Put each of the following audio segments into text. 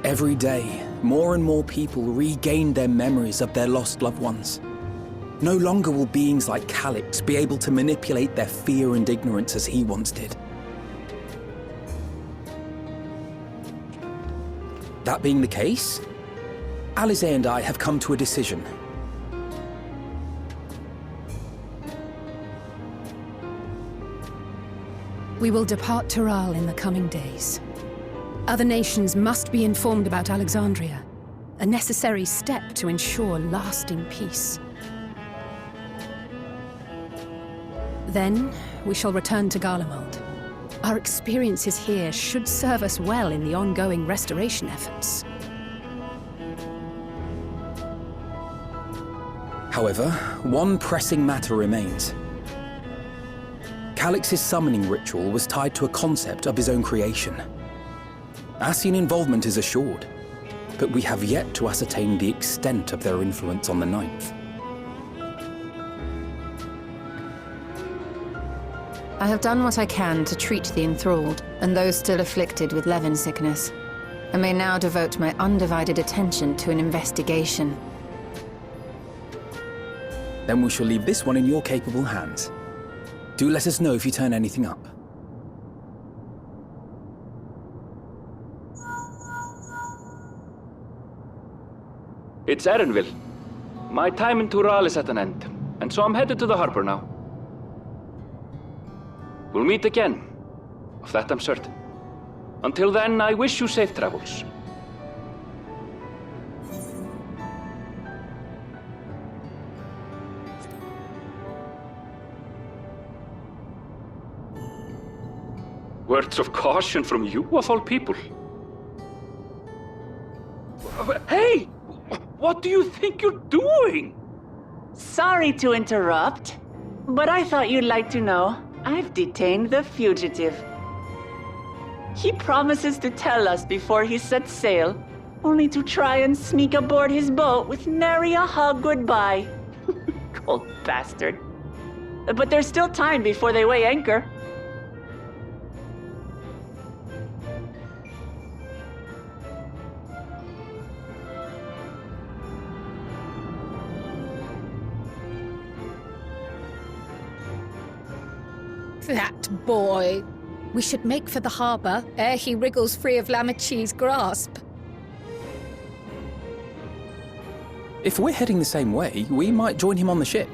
Every day, more and more people regain their memories of their lost loved ones. No longer will beings like Calix be able to manipulate their fear and ignorance as he once did. That being the case, Alize and I have come to a decision. We will depart Tural in the coming days. Other nations must be informed about Alexandria, a necessary step to ensure lasting peace. Then, we shall return to Garlemald. Our experiences here should serve us well in the ongoing restoration efforts. However, one pressing matter remains. Calix's summoning ritual was tied to a concept of his own creation. Ascian involvement is assured, but we have yet to ascertain the extent of their influence on the Ninth. I have done what I can to treat the enthralled and those still afflicted with Levin sickness. I may now devote my undivided attention to an investigation. Then we shall leave this one in your capable hands. Do let us know if you turn anything up. It's Erenville. My time in Tural is at an end, and so I'm headed to the harbor now. We'll meet again, of that I'm certain. Until then, I wish you safe travels. Words of caution from you, of all people. Hey! What do you think you're doing? Sorry to interrupt, but I thought you'd like to know I've detained the fugitive. He promises to tell us before he sets sail, only to try and sneak aboard his boat with nary a hug goodbye. Cold bastard. But there's still time before they weigh anchor. That boy! We should make for the harbor ere he wriggles free of Lamachi's grasp. If we're heading the same way, we might join him on the ship.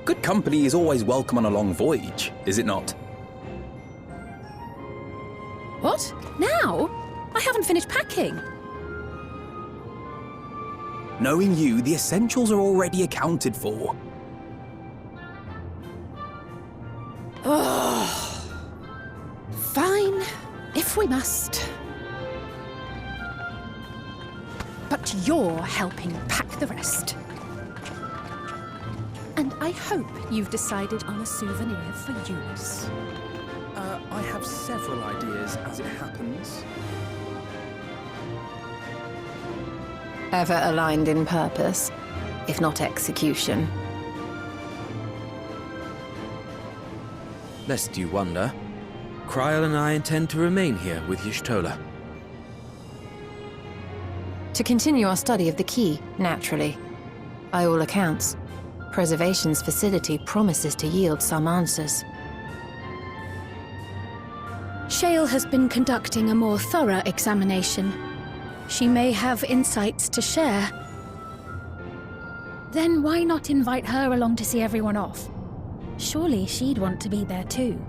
Good company is always welcome on a long voyage, is it not? What? Now? I haven't finished packing. Knowing you, the essentials are already accounted for. Fine, if we must. But you're helping pack the rest. And I hope you've decided on a souvenir for Eunice. I have several ideas as it happens. Ever aligned in purpose, if not execution. Lest you wonder, Krile and I intend to remain here with Y'shtola. To continue our study of the key, naturally. By all accounts, Preservation's facility promises to yield some answers. Shale has been conducting a more thorough examination. She may have insights to share. Then why not invite her along to see everyone off? Surely she'd want to be there too.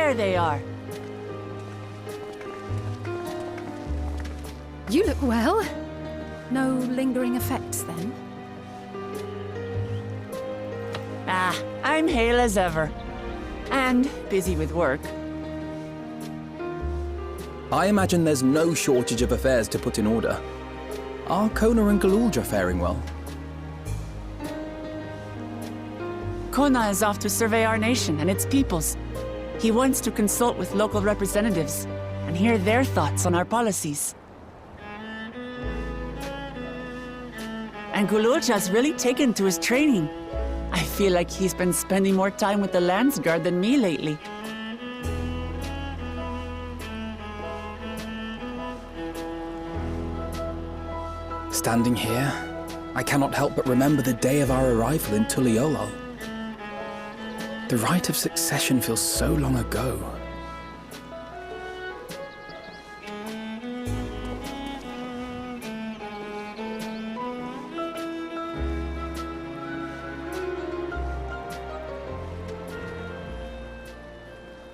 There they are. You look well. No lingering effects, then? Ah, I'm hale as ever. And busy with work. I imagine there's no shortage of affairs to put in order. Are Kona and Galulja faring well? Kona is off to survey our nation and its peoples. He wants to consult with local representatives and hear their thoughts on our policies. And Galulja's really taken to his training. I feel like he's been spending more time with the Landsguard than me lately. Standing here, I cannot help but remember the day of our arrival in Tuliolal. The rite of succession feels so long ago.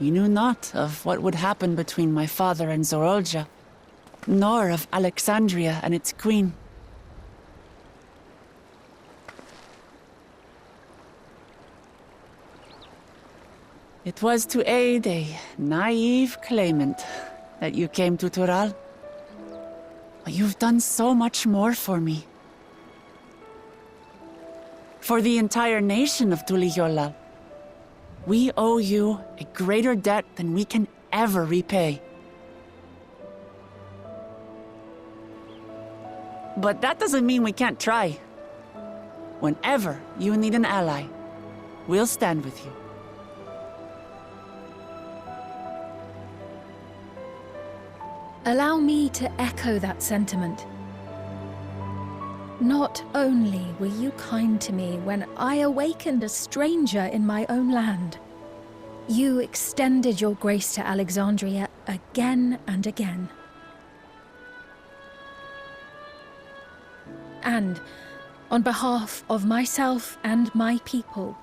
We knew not of what would happen between my father and Zorolja, nor of Alexandria and its queen. It was to aid a naive claimant that you came to Tural. But you've done so much more for me. For the entire nation of Tuliyollal. We owe you a greater debt than we can ever repay. But that doesn't mean we can't try. Whenever you need an ally, we'll stand with you. Allow me to echo that sentiment. Not only were you kind to me when I awakened a stranger in my own land, you extended your grace to Alexandria again and again. And on behalf of myself and my people,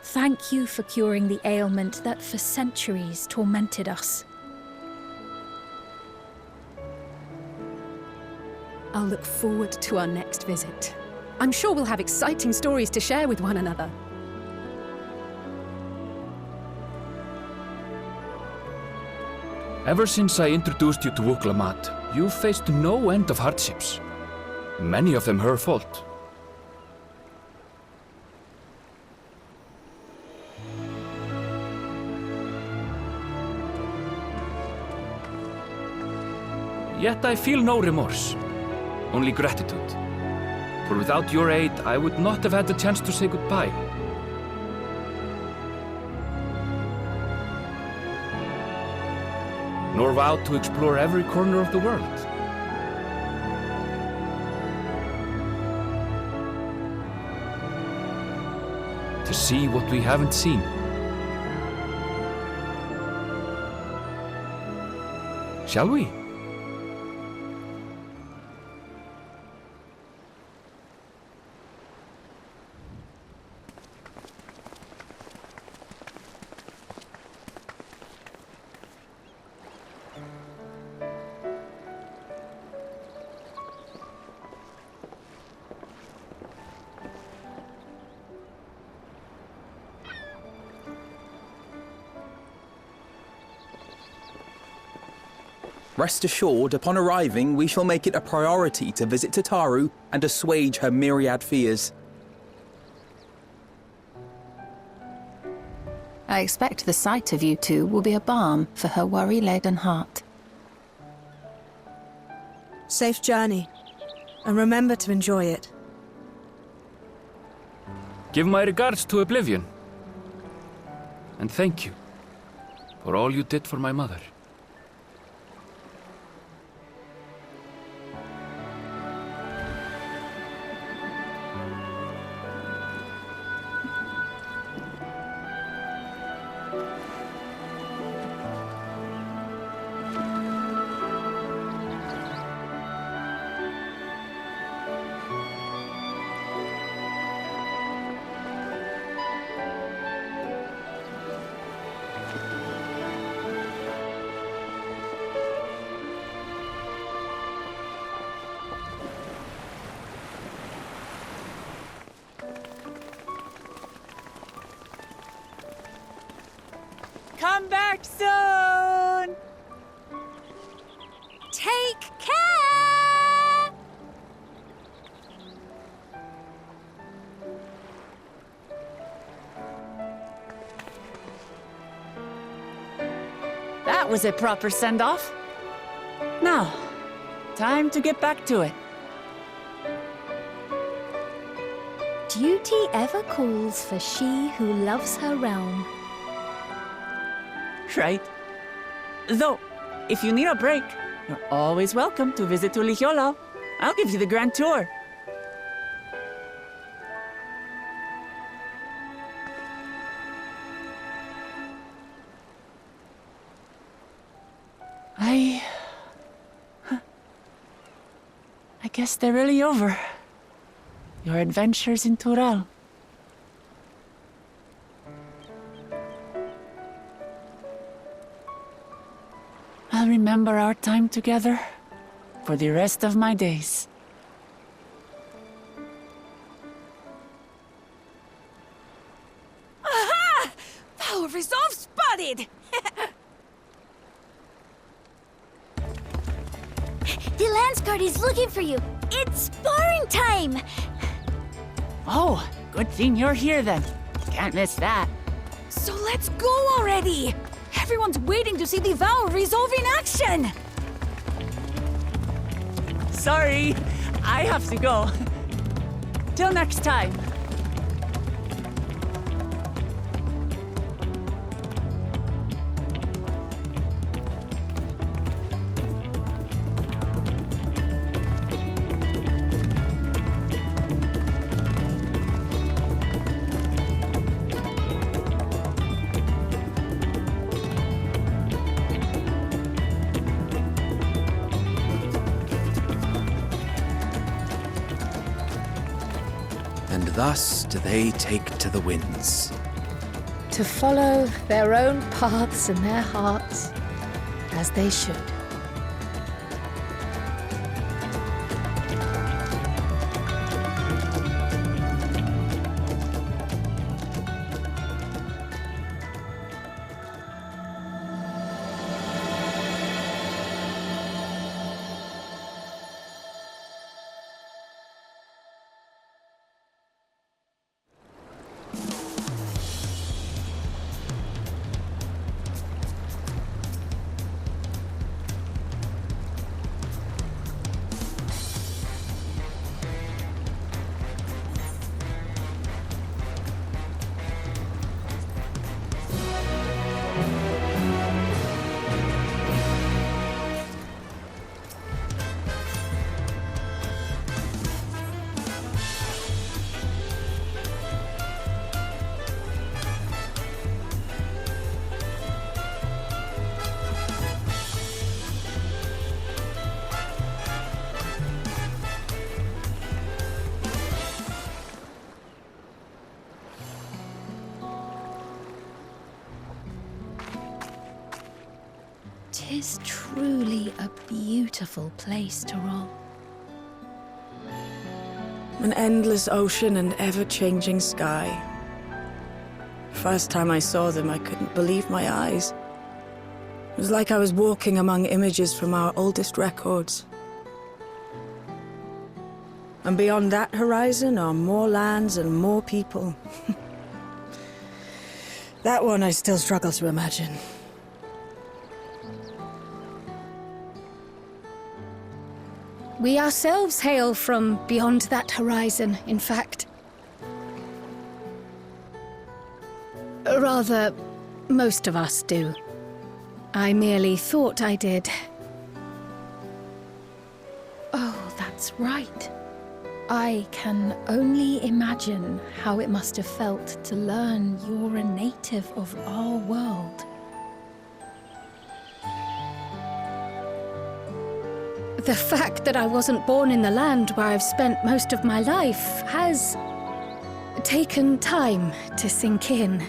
thank you for curing the ailment that for centuries tormented us. I'll look forward to our next visit. I'm sure we'll have exciting stories to share with one another. Ever since I introduced you to Wuklamat, you've faced no end of hardships. Many of them her fault. Yet I feel no remorse, only gratitude. For without your aid, I would not have had the chance to say goodbye. Nor vowed to explore every corner of the world. To see what we haven't seen. Shall we? Rest assured, upon arriving, we shall make it a priority to visit Tataru and assuage her myriad fears. I expect the sight of you two will be a balm for her worry-laden heart. Safe journey, and remember to enjoy it. Give my regards to Oblivion. And thank you for all you did for my mother. Sleep soon! Take care! That was a proper send-off. Now, time to get back to it. Duty ever calls for she who loves her realm. Right. Though, if you need a break, you're always welcome to visit Ulihiolo. I'll give you the grand tour. I guess they're really over. Your adventures in Tural. I'll remember our time together for the rest of my days. Aha! Power resolve spotted! The Lance Guard is looking for you. It's sparring time! Oh, good thing you're here then. Can't miss that. So let's go already! Everyone's waiting to see the Vow resolve in action! Sorry, I have to go. Till next time. And thus do they take to the winds. To follow their own paths in their hearts, as they should. Tis truly a beautiful place to roll. An endless ocean and ever-changing sky. First time I saw them, I couldn't believe my eyes. It was like I was walking among images from our oldest records. And beyond that horizon are more lands and more people. That one I still struggle to imagine. We ourselves hail from beyond that horizon, in fact. Rather, most of us do. I merely thought I did. Oh, that's right. I can only imagine how it must have felt to learn you're a native of our world. The fact that I wasn't born in the land where I've spent most of my life has taken time to sink in.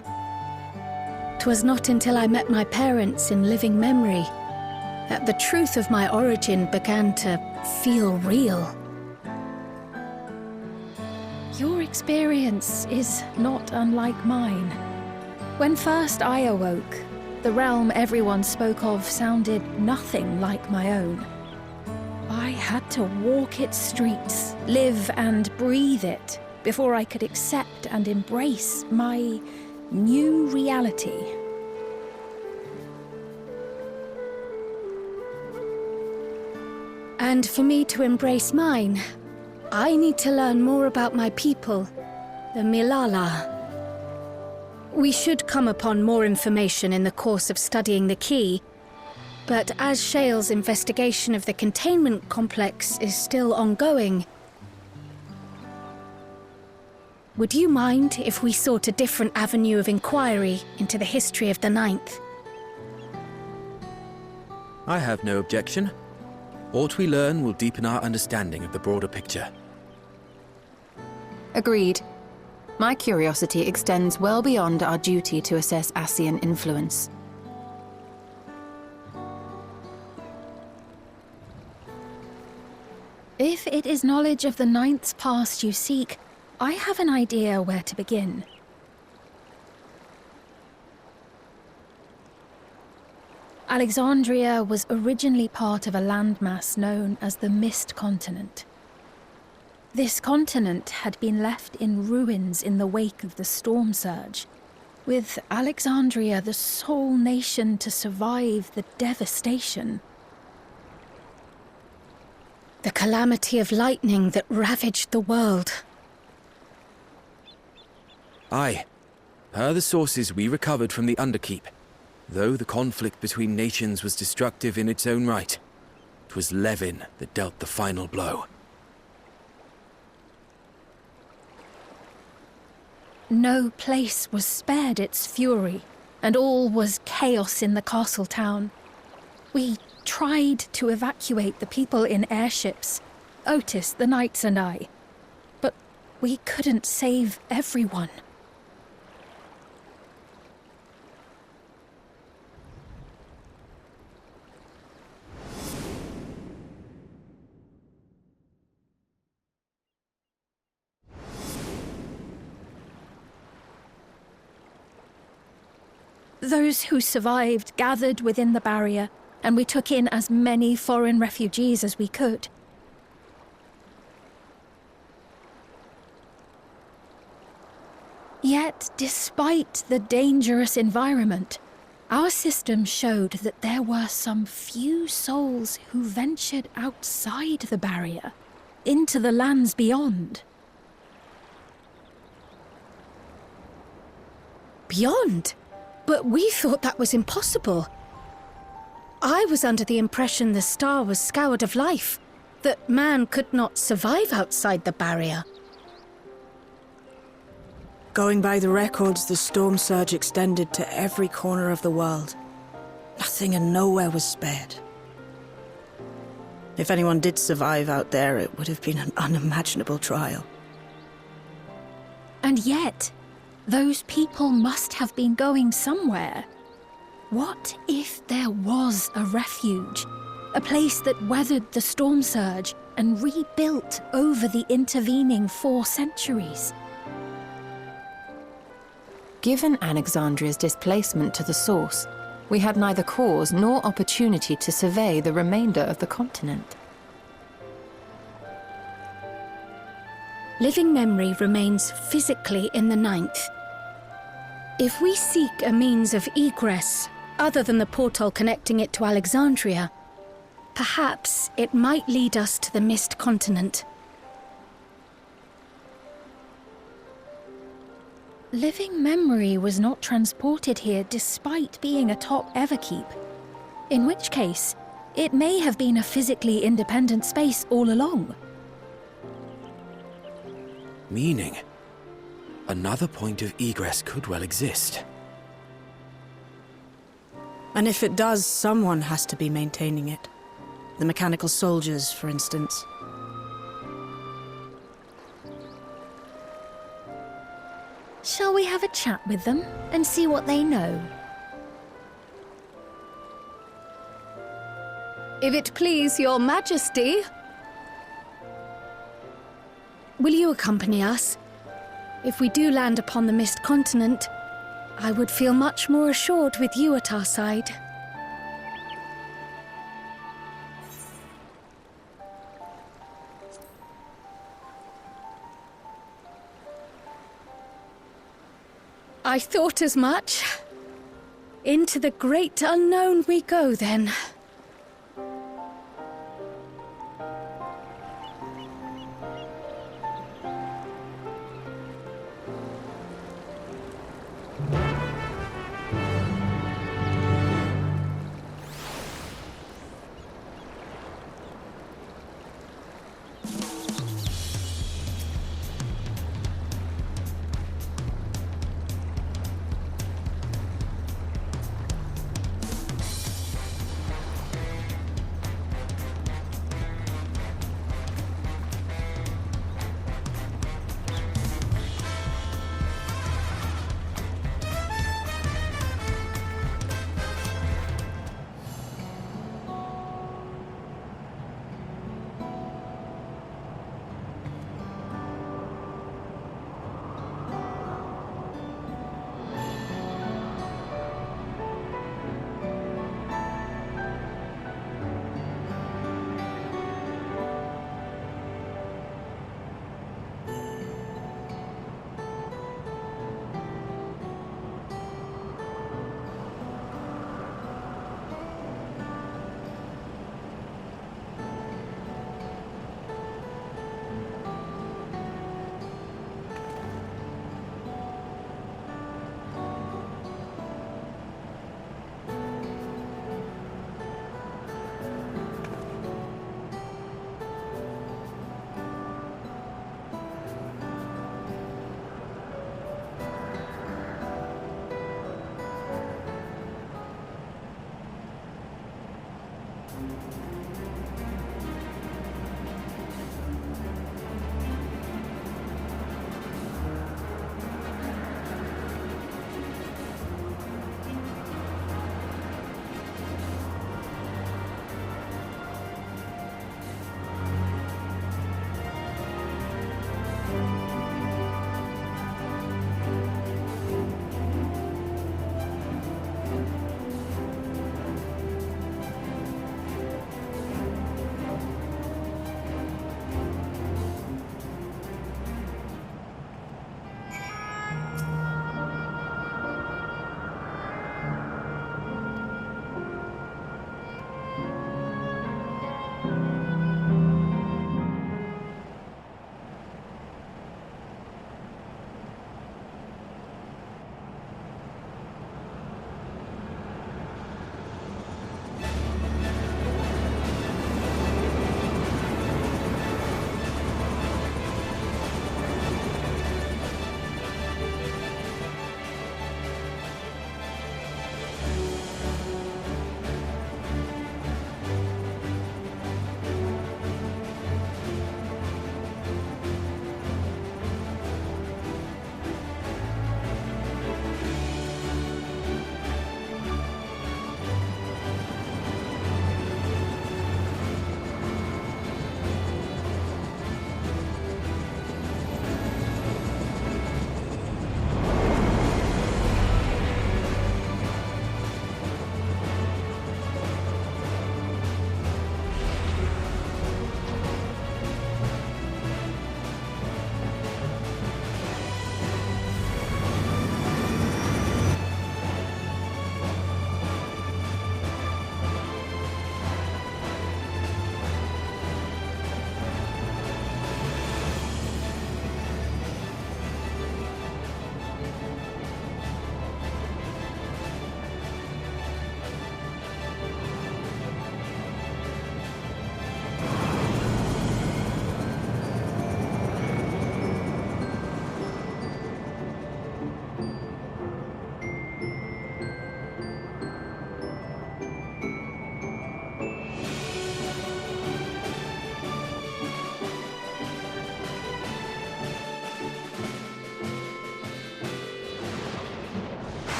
'Twas not until I met my parents in living memory that the truth of my origin began to feel real. Your experience is not unlike mine. When first I awoke, The realm everyone spoke of sounded nothing like my own. I had to walk its streets, live and breathe it, before I could accept and embrace my new reality. And for me to embrace mine, I need to learn more about my people, the Milala. We should come upon more information in the course of studying the key, but as Shale's investigation of the containment complex is still ongoing, would you mind if we sought a different avenue of inquiry into the history of the Ninth? I have no objection. What we learn will deepen our understanding of the broader picture. Agreed. My curiosity extends well beyond our duty to assess Ascian influence. If it is knowledge of the Ninth's past you seek, I have an idea where to begin. Alexandria was originally part of a landmass known as the Mist Continent. This continent had been left in ruins in the wake of the storm surge, with Alexandria the sole nation to survive the devastation. The calamity of lightning that ravaged the world. Aye. Per the sources we recovered from the Underkeep, though the conflict between nations was destructive in its own right, it was Levin that dealt the final blow. No place was spared its fury, and all was chaos in the castle town. We tried to evacuate the people in airships, Otis, the knights and I, but we couldn't save everyone. Those who survived gathered within the barrier, and we took in as many foreign refugees as we could. Yet, despite the dangerous environment, our system showed that there were some few souls who ventured outside the barrier, into the lands beyond. Beyond? But we thought that was impossible. I was under the impression the star was scoured of life, that man could not survive outside the barrier. Going by the records, the storm surge extended to every corner of the world. Nothing and nowhere was spared. If anyone did survive out there, it would have been an unimaginable trial. And yet, those people must have been going somewhere. What if there was a refuge? A place that weathered the storm surge and rebuilt over the intervening 4 centuries? Given Alexandria's displacement to the source, we had neither cause nor opportunity to survey the remainder of the continent. Living memory remains physically in the Ninth. If we seek a means of egress, other than the portal connecting it to Alexandria, perhaps it might lead us to the Mist Continent. Living memory was not transported here despite being atop Everkeep, in which case, it may have been a physically independent space all along. Meaning, another point of egress could well exist. And if it does, someone has to be maintaining it. The mechanical soldiers, for instance. Shall we have a chat with them and see what they know? If it please your majesty, will you accompany us? If we do land upon the Mist Continent, I would feel much more assured with you at our side. I thought as much. Into the great unknown we go, then.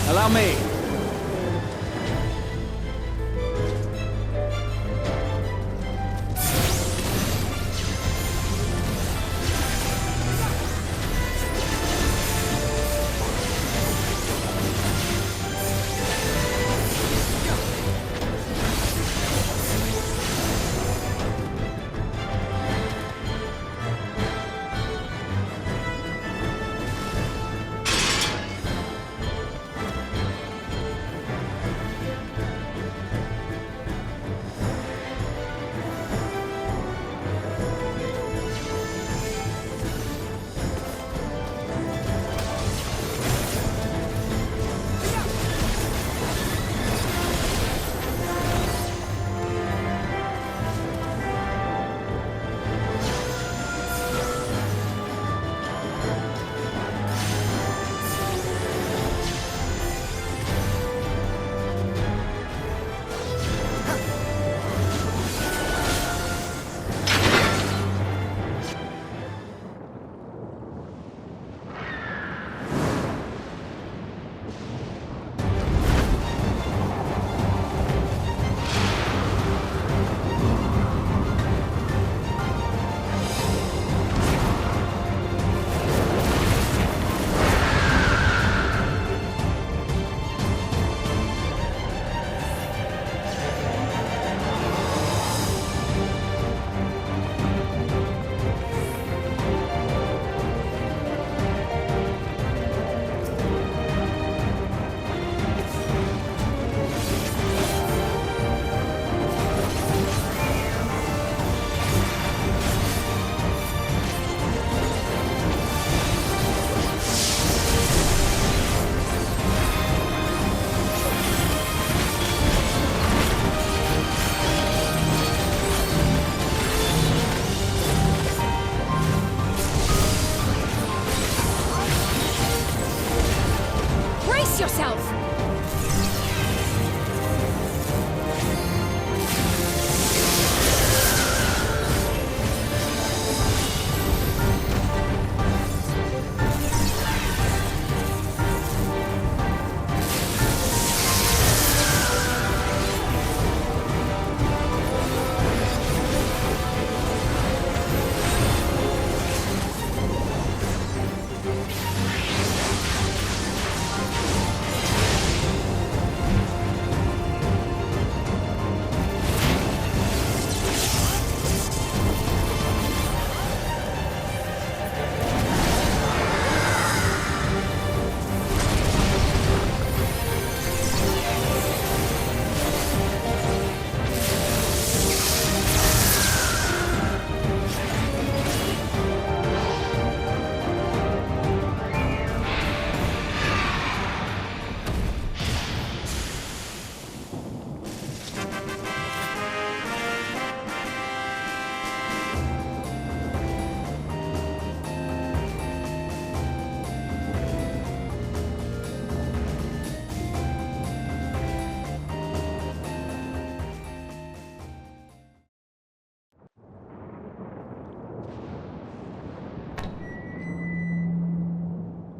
Allow me.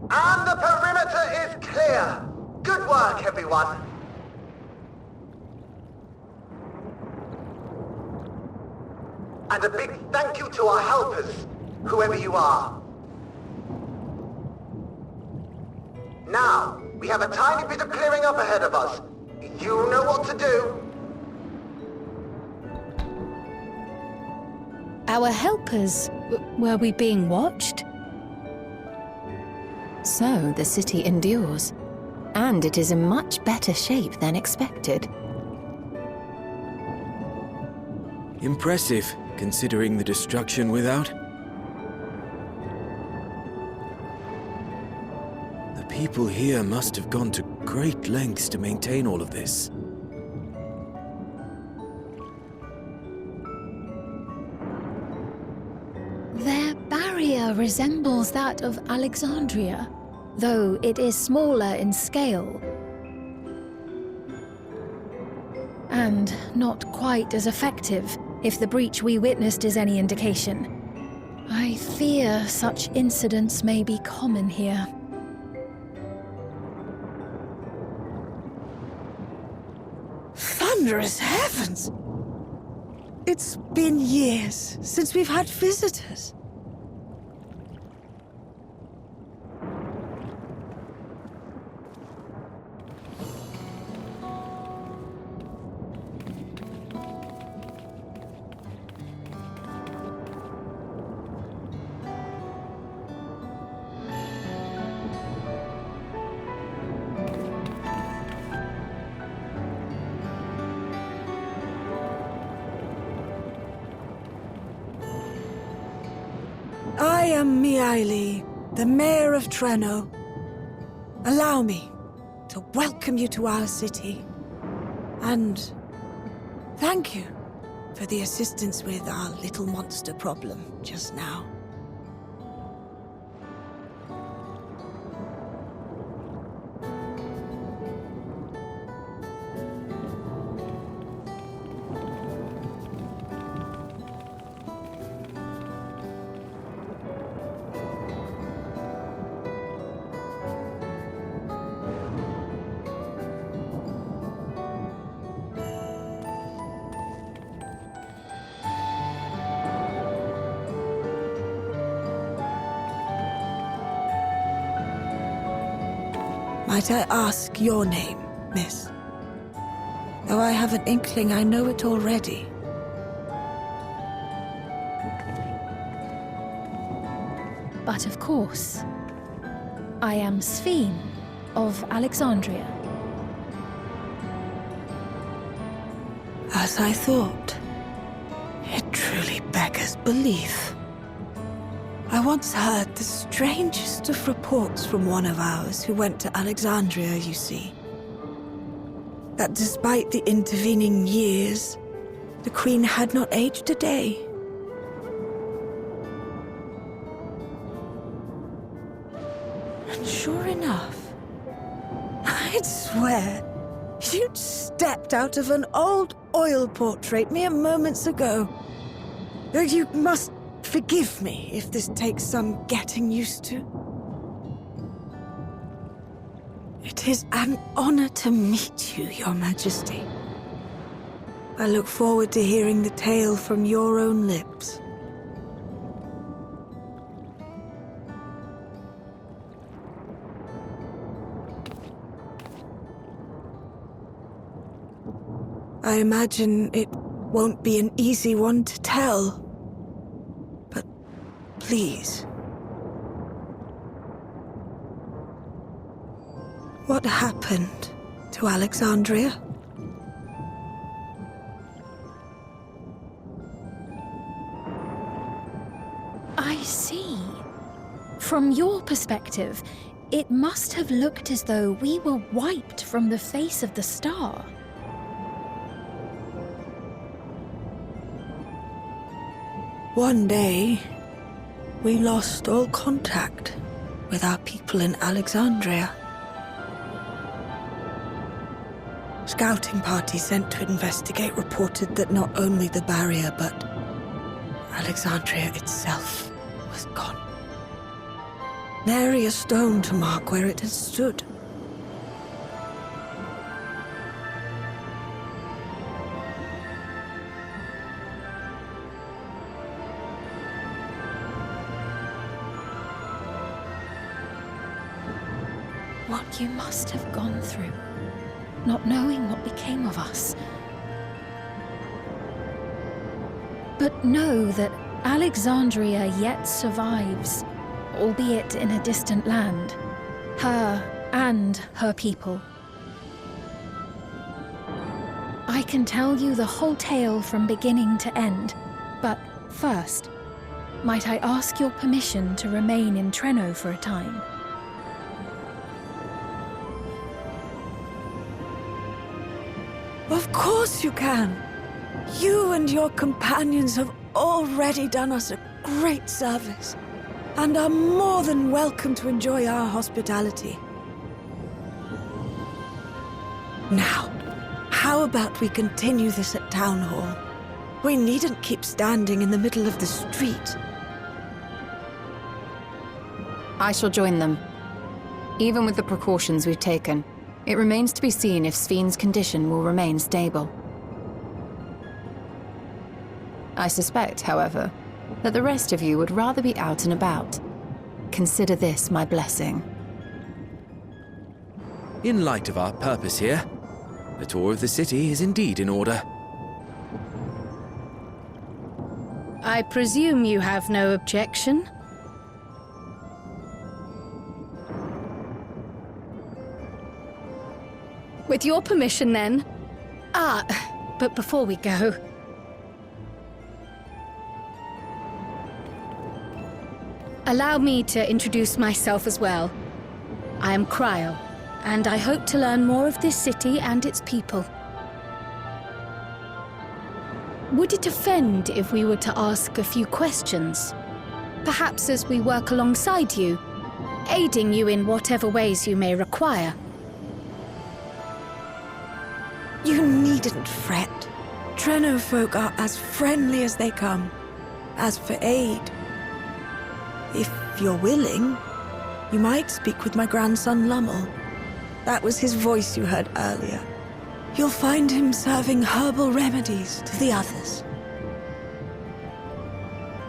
And the perimeter is clear. Good work, everyone. And a big thank you to our helpers, whoever you are. Now, we have a tiny bit of clearing up ahead of us. You know what to do. Our helpers? Were we being watched? So, the city endures. And it is in much better shape than expected. Impressive, considering the destruction without. The people here must have gone to great lengths to maintain all of this. Their barrier resembles that of Alexandria, though it is smaller in scale. And not quite as effective, if the breach we witnessed is any indication. I fear such incidents may be common here. Thunderous heavens! It's been years since we've had visitors. I am Miaili, the Mayor of Treno. Allow me to welcome you to our city. And thank you for the assistance with our little monster problem just now. Might I ask your name, miss? Though I have an inkling I know it already. But of course, I am Sphene of Alexandria. As I thought. It truly beggars belief. I once heard the strangest of reports from one of ours who went to Alexandria, you see. That despite the intervening years, the Queen had not aged a day. And sure enough, I'd swear you'd stepped out of an old oil portrait mere moments ago. Though you must forgive me if this takes some getting used to. It is an honor to meet you, Your Majesty. I look forward to hearing the tale from your own lips. I imagine it won't be an easy one to tell. But please. What happened to Alexandria? I see. From your perspective, it must have looked as though we were wiped from the face of the star. One day, we lost all contact with our people in Alexandria. Scouting party sent to investigate reported that not only the barrier, but Alexandria itself was gone. Nary a stone to mark where it had stood. What you must have gone through, not knowing what became of us. But know that Alexandria yet survives, albeit in a distant land. Her and her people. I can tell you the whole tale from beginning to end, but first, might I ask your permission to remain in Treno for a time? Of course you can. You and your companions have already done us a great service, and are more than welcome to enjoy our hospitality. Now, how about we continue this at Town Hall? We needn't keep standing in the middle of the street. I shall join them. Even with the precautions we've taken, it remains to be seen if Sphene's condition will remain stable. I suspect, however, that the rest of you would rather be out and about. Consider this my blessing. In light of our purpose here, a tour of the city is indeed in order. I presume you have no objection? With your permission, then. But before we go... allow me to introduce myself as well. I am Krile, and I hope to learn more of this city and its people. Would it offend if we were to ask a few questions? Perhaps as we work alongside you, aiding you in whatever ways you may require. You needn't fret. Treno folk are as friendly as they come. As for aid, if you're willing, you might speak with my grandson Lummel. That was his voice you heard earlier. You'll find him serving herbal remedies to the others.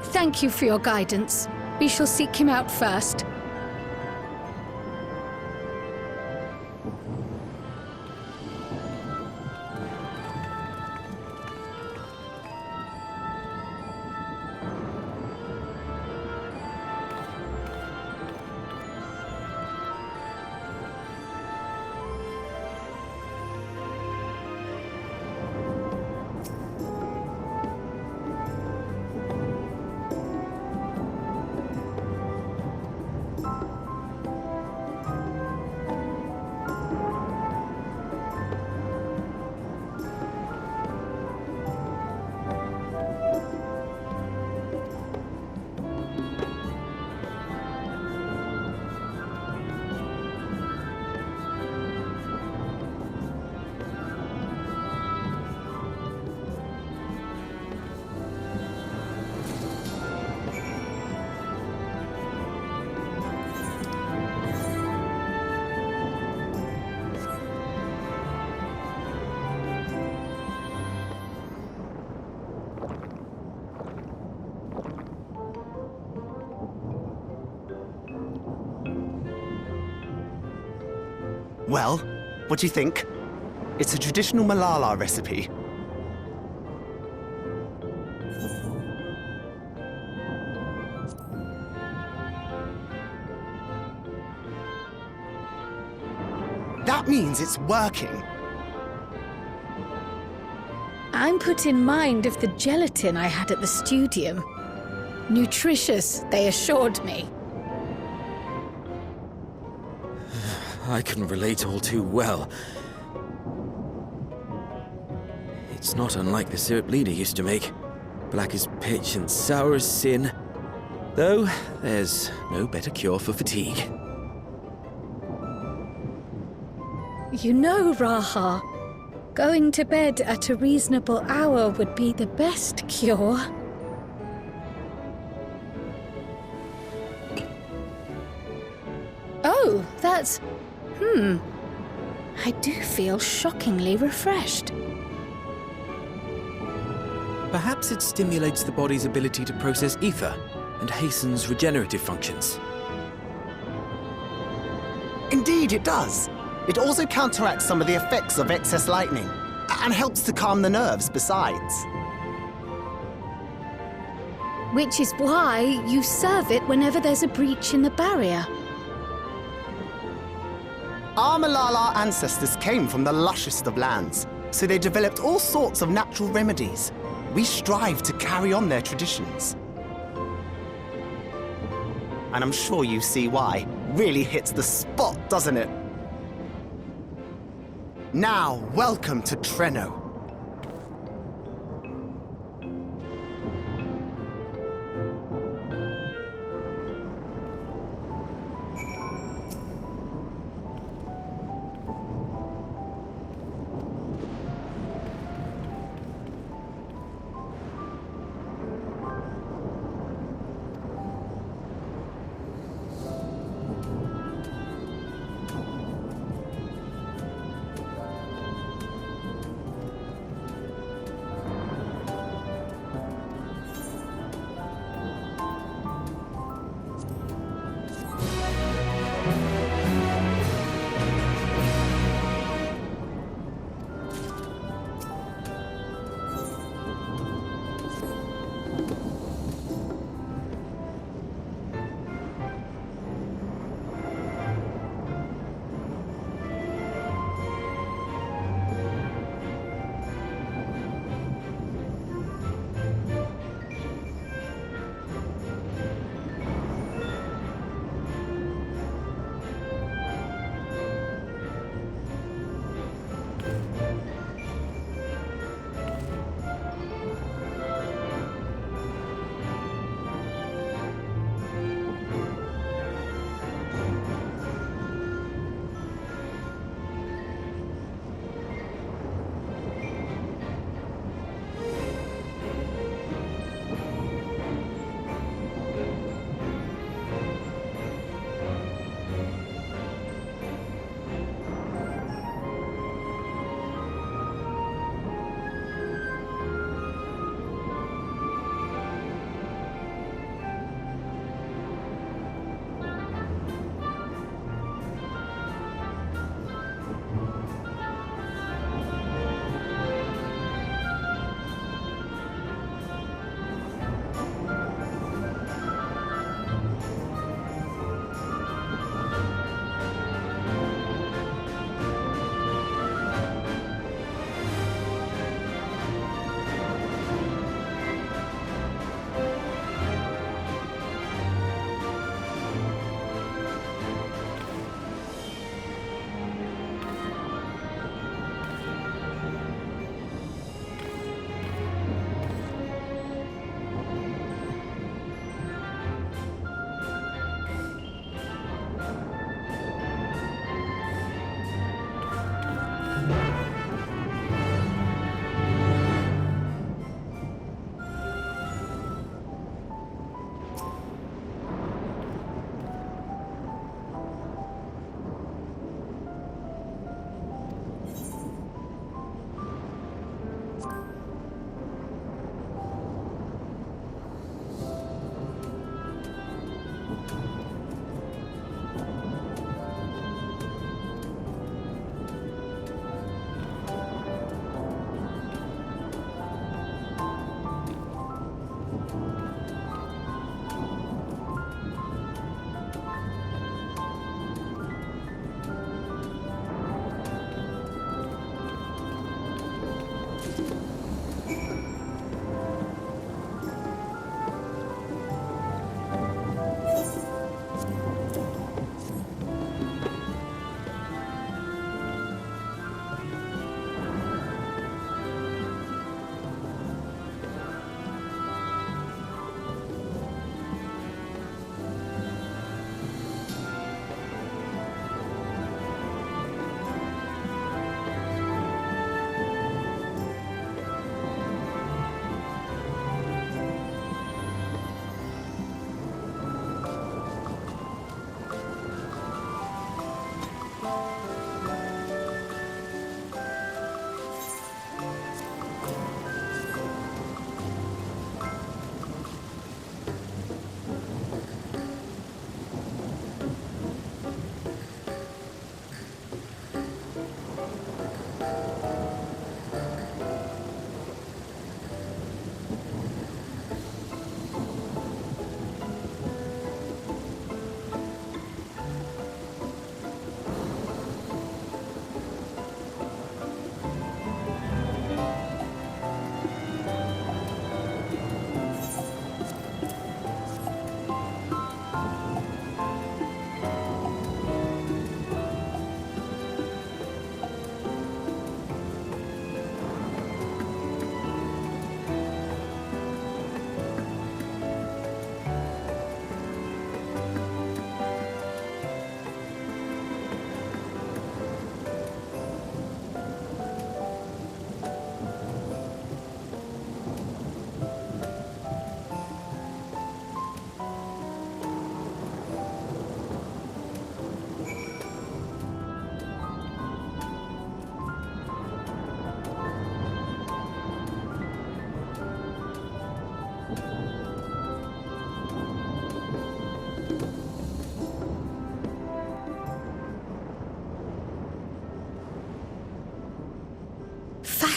Thank you for your guidance. We shall seek him out first. Well, what do you think? It's a traditional Malala recipe. That means it's working. I'm put in mind of the gelatin I had at the studium. Nutritious, they assured me. I can relate all too well. It's not unlike the syrup Leader used to make. Black as pitch and sour as sin. Though, there's no better cure for fatigue. You know, Raha, going to bed at a reasonable hour would be the best cure. Oh, that's... I do feel shockingly refreshed. Perhaps it stimulates the body's ability to process ether and hastens regenerative functions. Indeed, it does. It also counteracts some of the effects of excess lightning, and helps to calm the nerves besides. Which is why you serve it whenever there's a breach in the barrier. Our Malala ancestors came from the lushest of lands, so they developed all sorts of natural remedies. We strive to carry on their traditions. And I'm sure you see why. Really hits the spot, doesn't it? Now, welcome to Treno.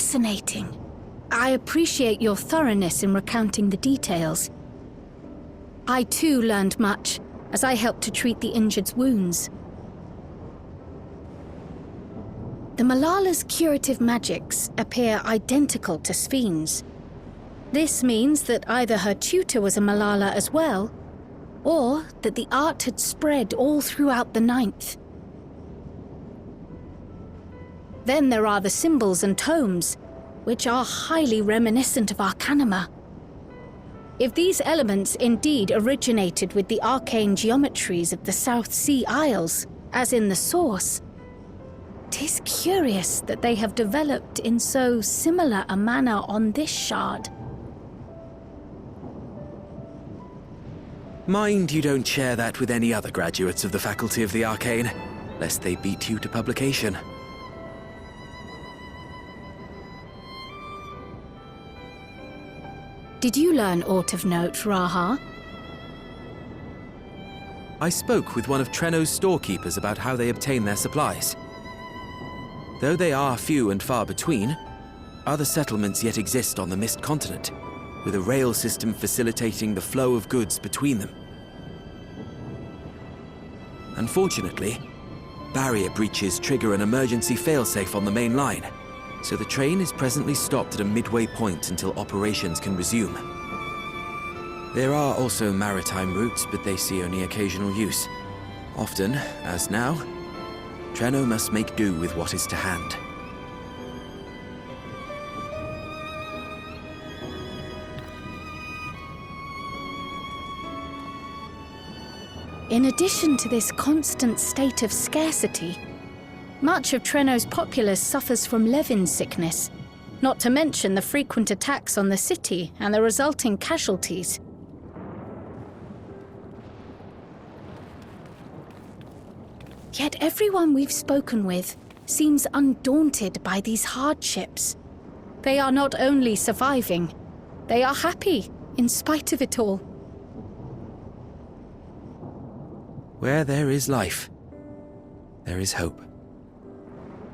fascinating. I appreciate your thoroughness in recounting the details. I too learned much as I helped to treat the injured's wounds. The Malala's curative magics appear identical to Sphène's. This means that either her tutor was a Malala as well, or that the art had spread all throughout the Ninth. Then there are the symbols and tomes, which are highly reminiscent of Arcanima. If these elements indeed originated with the arcane geometries of the South Sea Isles, as in the source, 'tis curious that they have developed in so similar a manner on this shard. Mind you don't share that with any other graduates of the Faculty of the Arcane, lest they beat you to publication. Did you learn aught of note, Raha? I spoke with one of Treno's storekeepers about how they obtain their supplies. Though they are few and far between, other settlements yet exist on the Mist Continent, with a rail system facilitating the flow of goods between them. Unfortunately, barrier breaches trigger an emergency failsafe on the main line, so the train is presently stopped at a midway point until operations can resume. There are also maritime routes, but they see only occasional use. Often, as now, Treno must make do with what is to hand. In addition to this constant state of scarcity, much of Treno's populace suffers from Levin sickness, not to mention the frequent attacks on the city and the resulting casualties. Yet everyone we've spoken with seems undaunted by these hardships. They are not only surviving, they are happy in spite of it all. Where there is life, there is hope.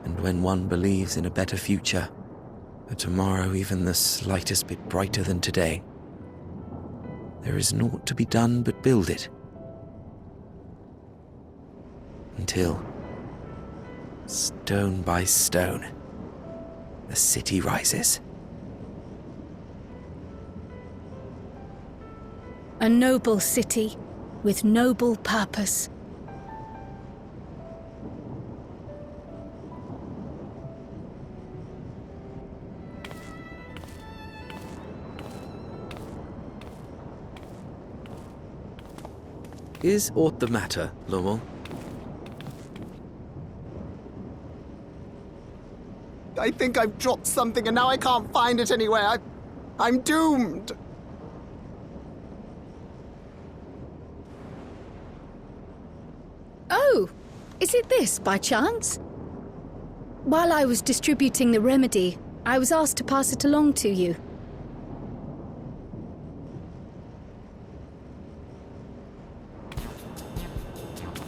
And when one believes in a better future, a tomorrow even the slightest bit brighter than today, there is naught to be done but build it. Until, stone by stone, the city rises. A noble city with noble purpose. Is aught the matter, Lowell? I think I've dropped something and now I can't find it anywhere. I'm doomed. Oh, is it this by chance? While I was distributing the remedy, I was asked to pass it along to you.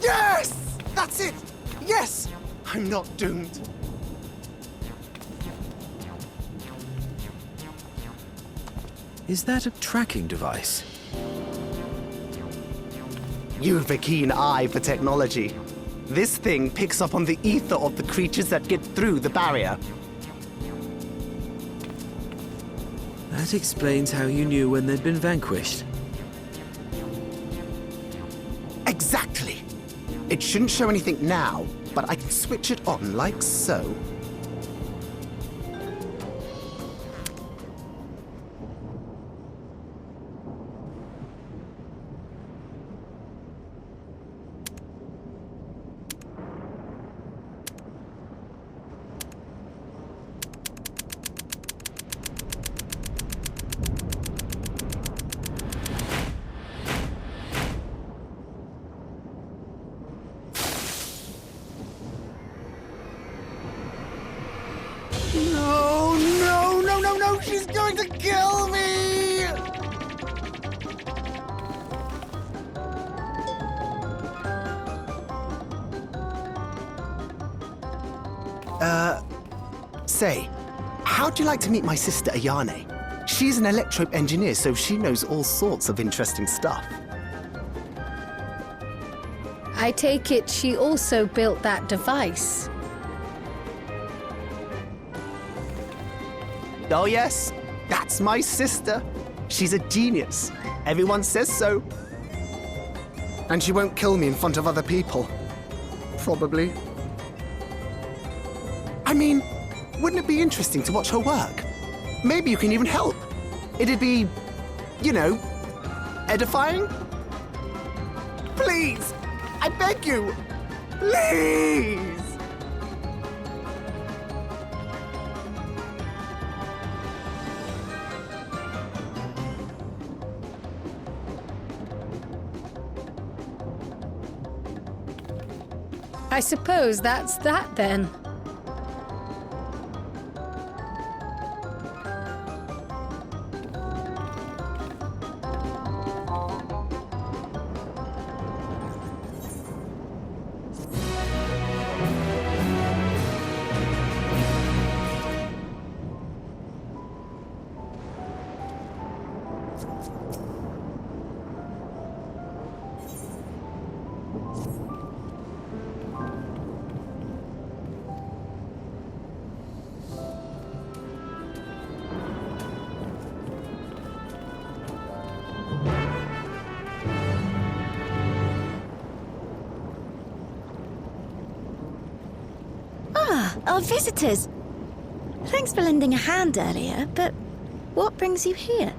Yes! That's it! Yes! I'm not doomed. Is that a tracking device? You've a keen eye for technology. This thing picks up on the ether of the creatures that get through the barrier. That explains how you knew when they'd been vanquished. Exactly. It shouldn't show anything now, but I can switch it on like so. No, she's going to kill me! Say, how'd you like to meet my sister Ayane? She's an electrope engineer, so she knows all sorts of interesting stuff. I take it she also built that device. Oh yes, that's my sister. She's a genius. Everyone says so. And she won't kill me in front of other people. Probably. I mean, wouldn't it be interesting to watch her work? Maybe you can even help. It'd be, you know, edifying? Please! I beg you! Please! I suppose that's that then. Our visitors. Thanks for lending a hand earlier, but what brings you here?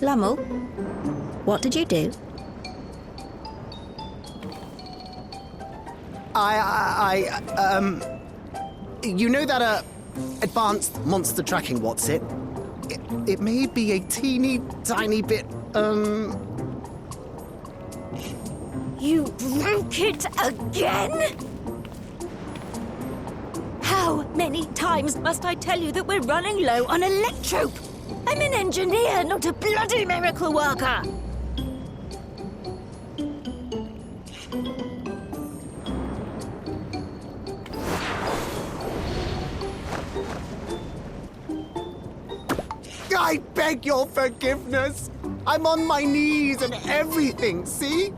Lummel, what did you do? You know that, advanced monster tracking, what's it? It may be a teeny tiny bit, You broke it again? How many times must I tell you that we're running low on electrope? I'm an engineer, not a bloody miracle worker! I beg your forgiveness! I'm on my knees and everything, see?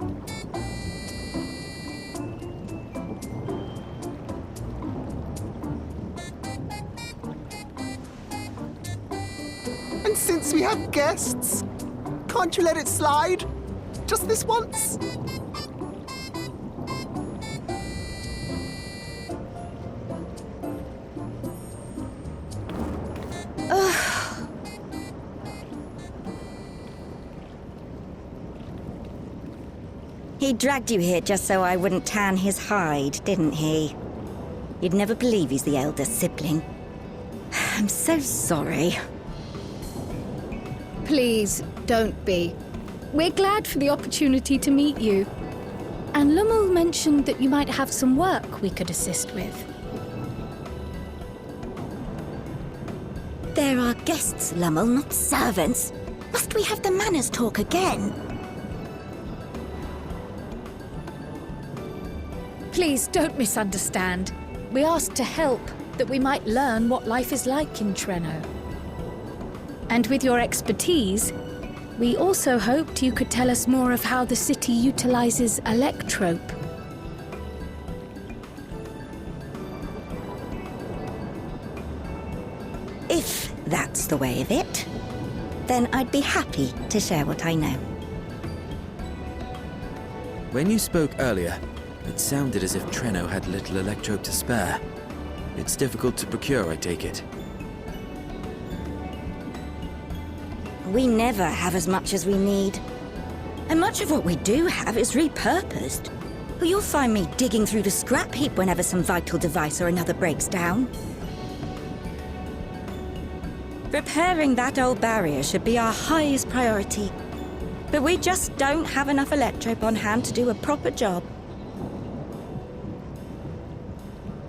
And since we have guests, can't you let it slide? Just this once? He dragged you here just so I wouldn't tan his hide, didn't he? You'd never believe he's the elder sibling. I'm so sorry. Please, don't be. We're glad for the opportunity to meet you. And Lummel mentioned that you might have some work we could assist with. There are guests, Lummel, not servants. Must we have the manners talk again? Please, don't misunderstand. We asked to help, that we might learn what life is like in Treno. And with your expertise, we also hoped you could tell us more of how the city utilizes electrope. If that's the way of it, then I'd be happy to share what I know. When you spoke earlier, it sounded as if Treno had little electrope to spare. It's difficult to procure, I take it. We never have as much as we need. And much of what we do have is repurposed. You'll find me digging through the scrap heap whenever some vital device or another breaks down. Repairing that old barrier should be our highest priority. But we just don't have enough electrope on hand to do a proper job.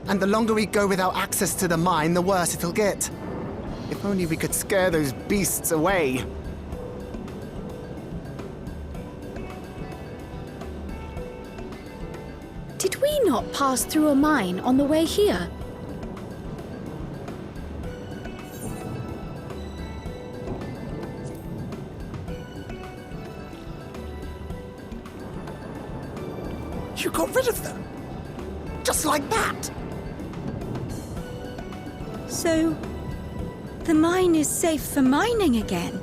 And the longer we go without access to the mine, the worse it'll get. If only we could scare those beasts away. Did we not pass through a mine on the way here? You got rid of them? Just like that? So, the mine is safe for mining again?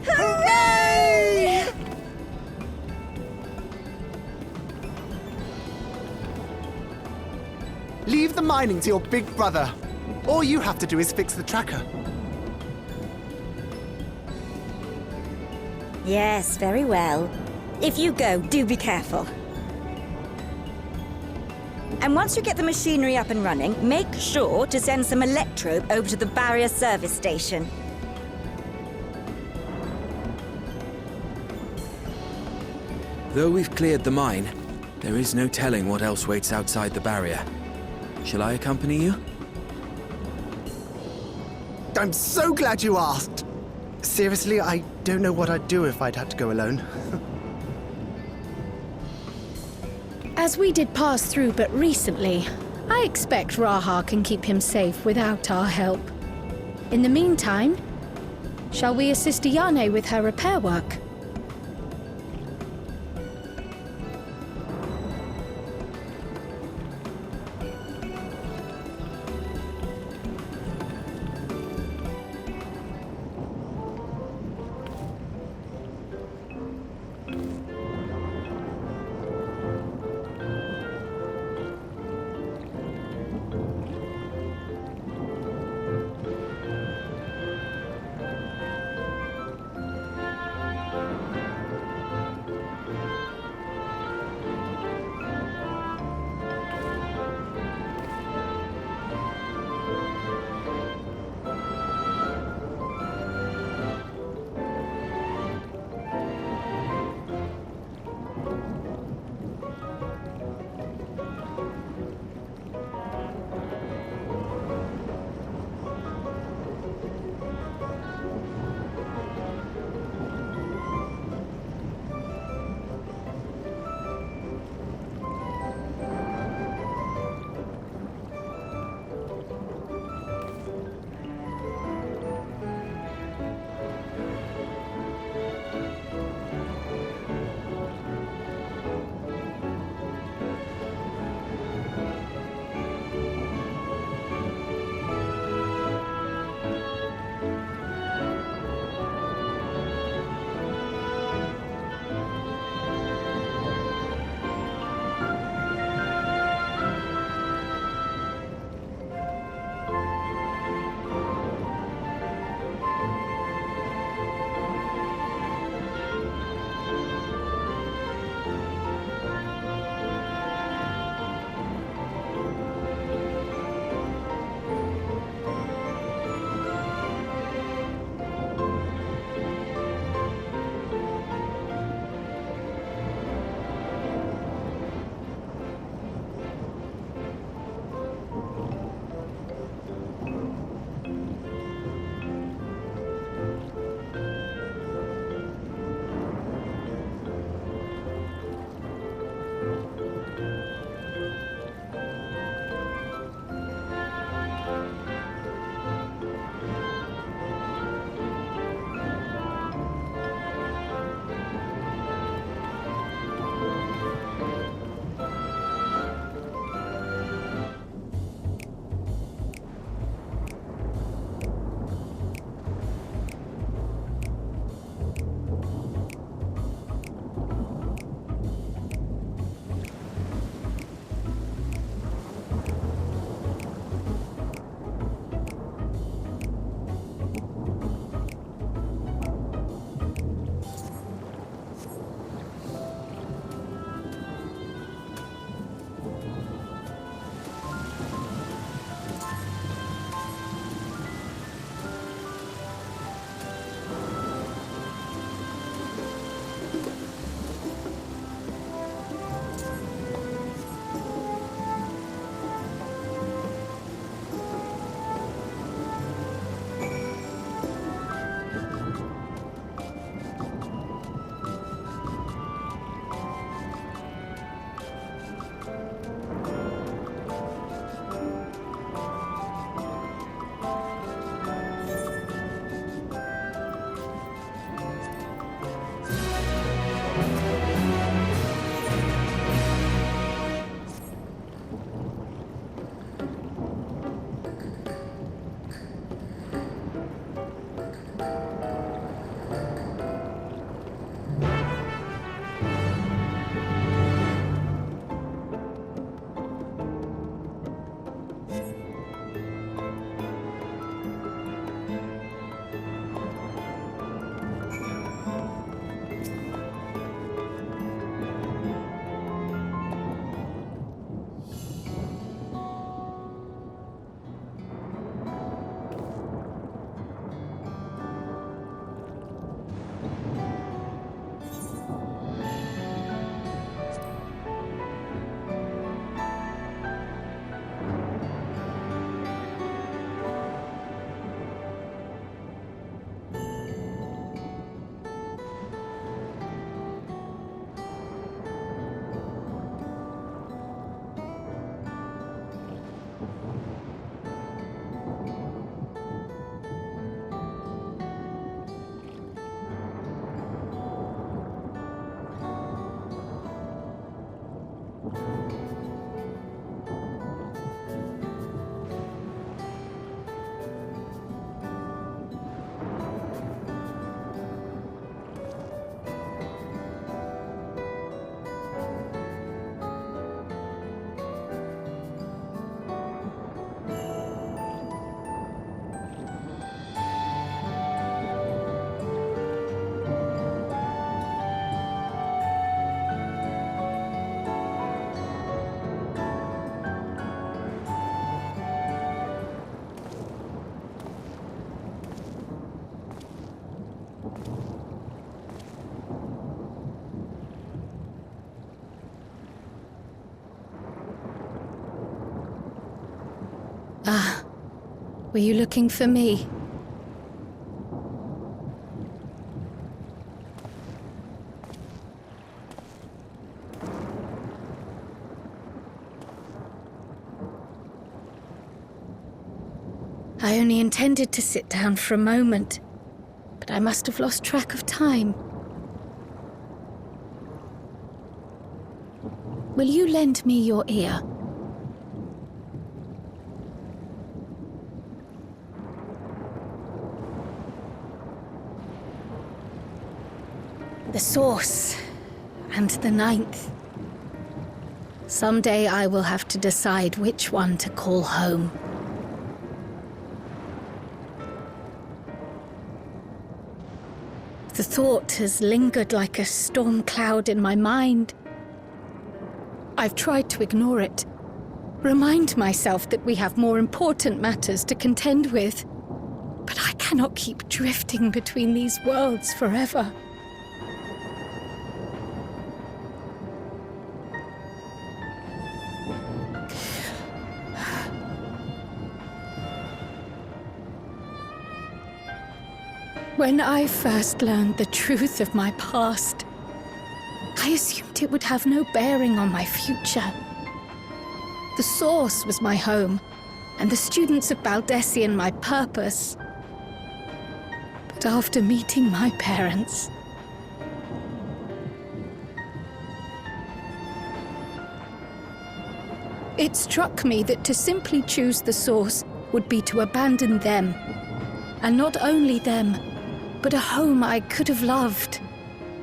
Hooray! Leave the mining to your big brother. All you have to do is fix the tracker. Yes, very well. If you go, do be careful. And once you get the machinery up and running, make sure to send some electrobe over to the barrier service station. Though we've cleared the mine, there is no telling what else waits outside the barrier. Shall I accompany you? I'm so glad you asked. Seriously, I don't know what I'd do if I'd had to go alone. As we did pass through but recently, I expect Raha can keep him safe without our help. In the meantime, shall we assist Ayane with her repair work? Ah, were you looking for me? I only intended to sit down for a moment, but I must have lost track of time. Will you lend me your ear? The Source and the Ninth. Someday I will have to decide which one to call home. The thought has lingered like a storm cloud in my mind. I've tried to ignore it, remind myself that we have more important matters to contend with, but I cannot keep drifting between these worlds forever. When I first learned the truth of my past, I assumed it would have no bearing on my future. The Source was my home, and the students of Baldessian my purpose. But after meeting my parents, it struck me that to simply choose the Source would be to abandon them. And not only them, but a home I could have loved,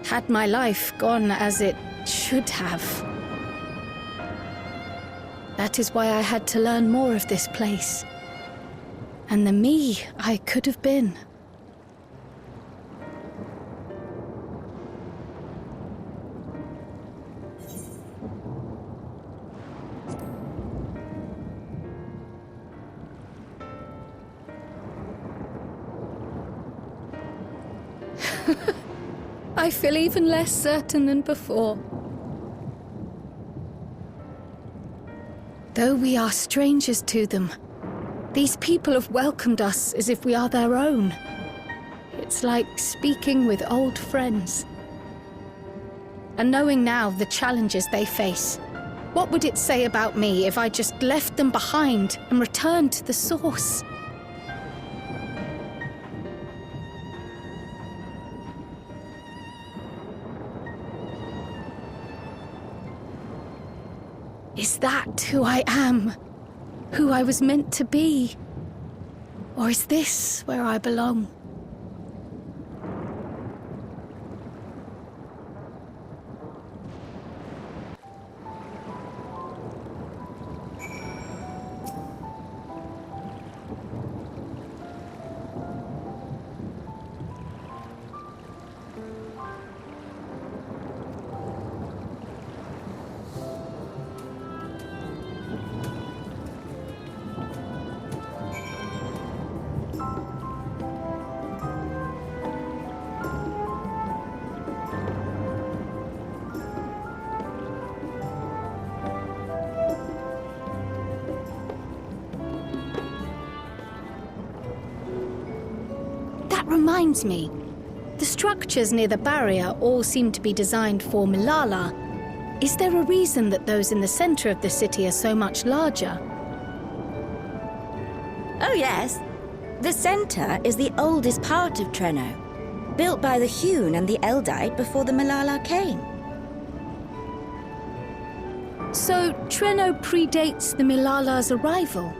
had my life gone as it should have. That is why I had to learn more of this place, and the me I could have been. I feel even less certain than before. Though we are strangers to them, these people have welcomed us as if we are their own. It's like speaking with old friends. And knowing now the challenges they face, what would it say about me if I just left them behind and returned to the Source? Is that who I am? Who I was meant to be? Or is this where I belong? Reminds me, the structures near the barrier all seem to be designed for Milala. Is there a reason that those in the center of the city are so much larger? Oh yes. The center is the oldest part of Treno, built by the Hewn and the Eldite before the Milala came. So Treno predates the Milala's arrival?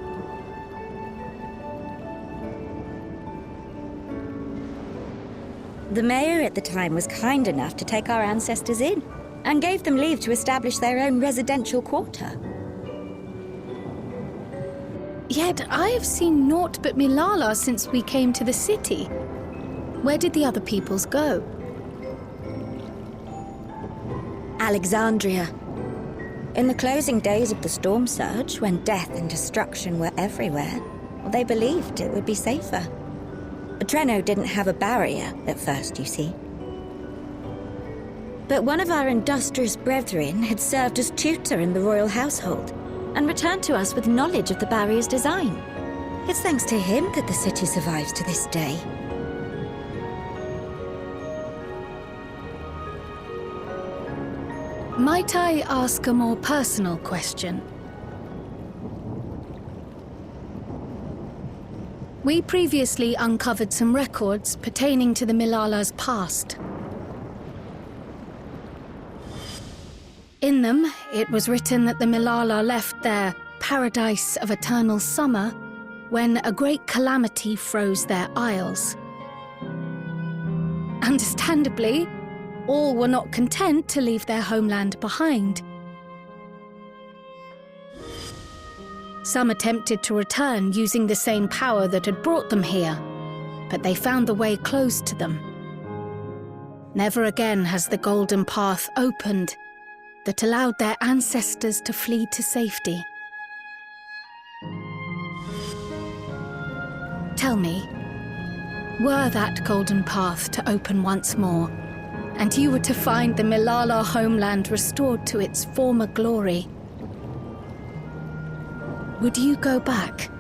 The mayor at the time was kind enough to take our ancestors in, and gave them leave to establish their own residential quarter. Yet I have seen naught but Milala since we came to the city. Where did the other peoples go? Alexandria. In the closing days of the storm surge, when death and destruction were everywhere, they believed it would be safer. Treno didn't have a barrier at first, you see. But one of our industrious brethren had served as tutor in the royal household, and returned to us with knowledge of the barrier's design. It's thanks to him that the city survives to this day. Might I ask a more personal question? We previously uncovered some records pertaining to the Milala's past. In them, it was written that the Milala left their paradise of eternal summer when a great calamity froze their isles. Understandably, all were not content to leave their homeland behind. Some attempted to return using the same power that had brought them here, but they found the way closed to them. Never again has the golden path opened that allowed their ancestors to flee to safety. Tell me, were that golden path to open once more, and you were to find the Milala homeland restored to its former glory, would you go back?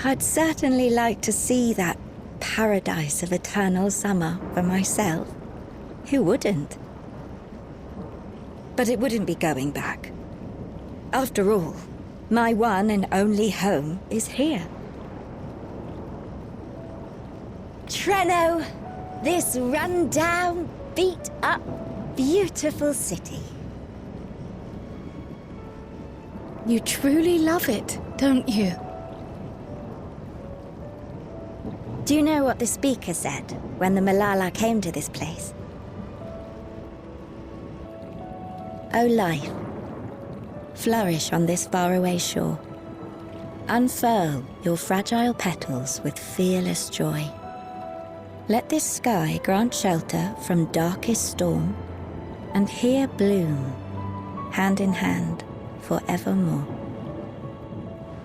I'd certainly like to see that paradise of eternal summer for myself. Who wouldn't? But it wouldn't be going back. After all, my one and only home is here. Treno, this run-down, beat-up, beautiful city. You truly love it, don't you? Do you know what the speaker said when the Milala came to this place? O life, flourish on this faraway shore. Unfurl your fragile petals with fearless joy. Let this sky grant shelter from darkest storm, and here bloom, hand in hand, forevermore.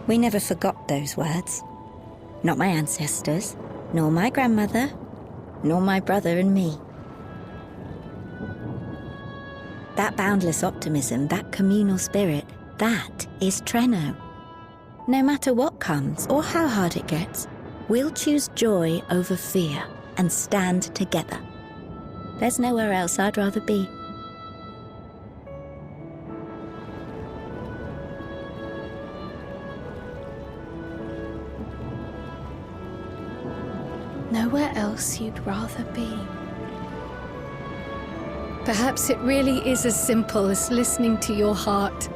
We never forgot those words. Not my ancestors, nor my grandmother, nor my brother and me. That boundless optimism, that communal spirit, that is Treno. No matter what comes or how hard it gets, we'll choose joy over fear and stand together. There's nowhere else I'd rather be. Nowhere else you'd rather be. Perhaps it really is as simple as listening to your heart.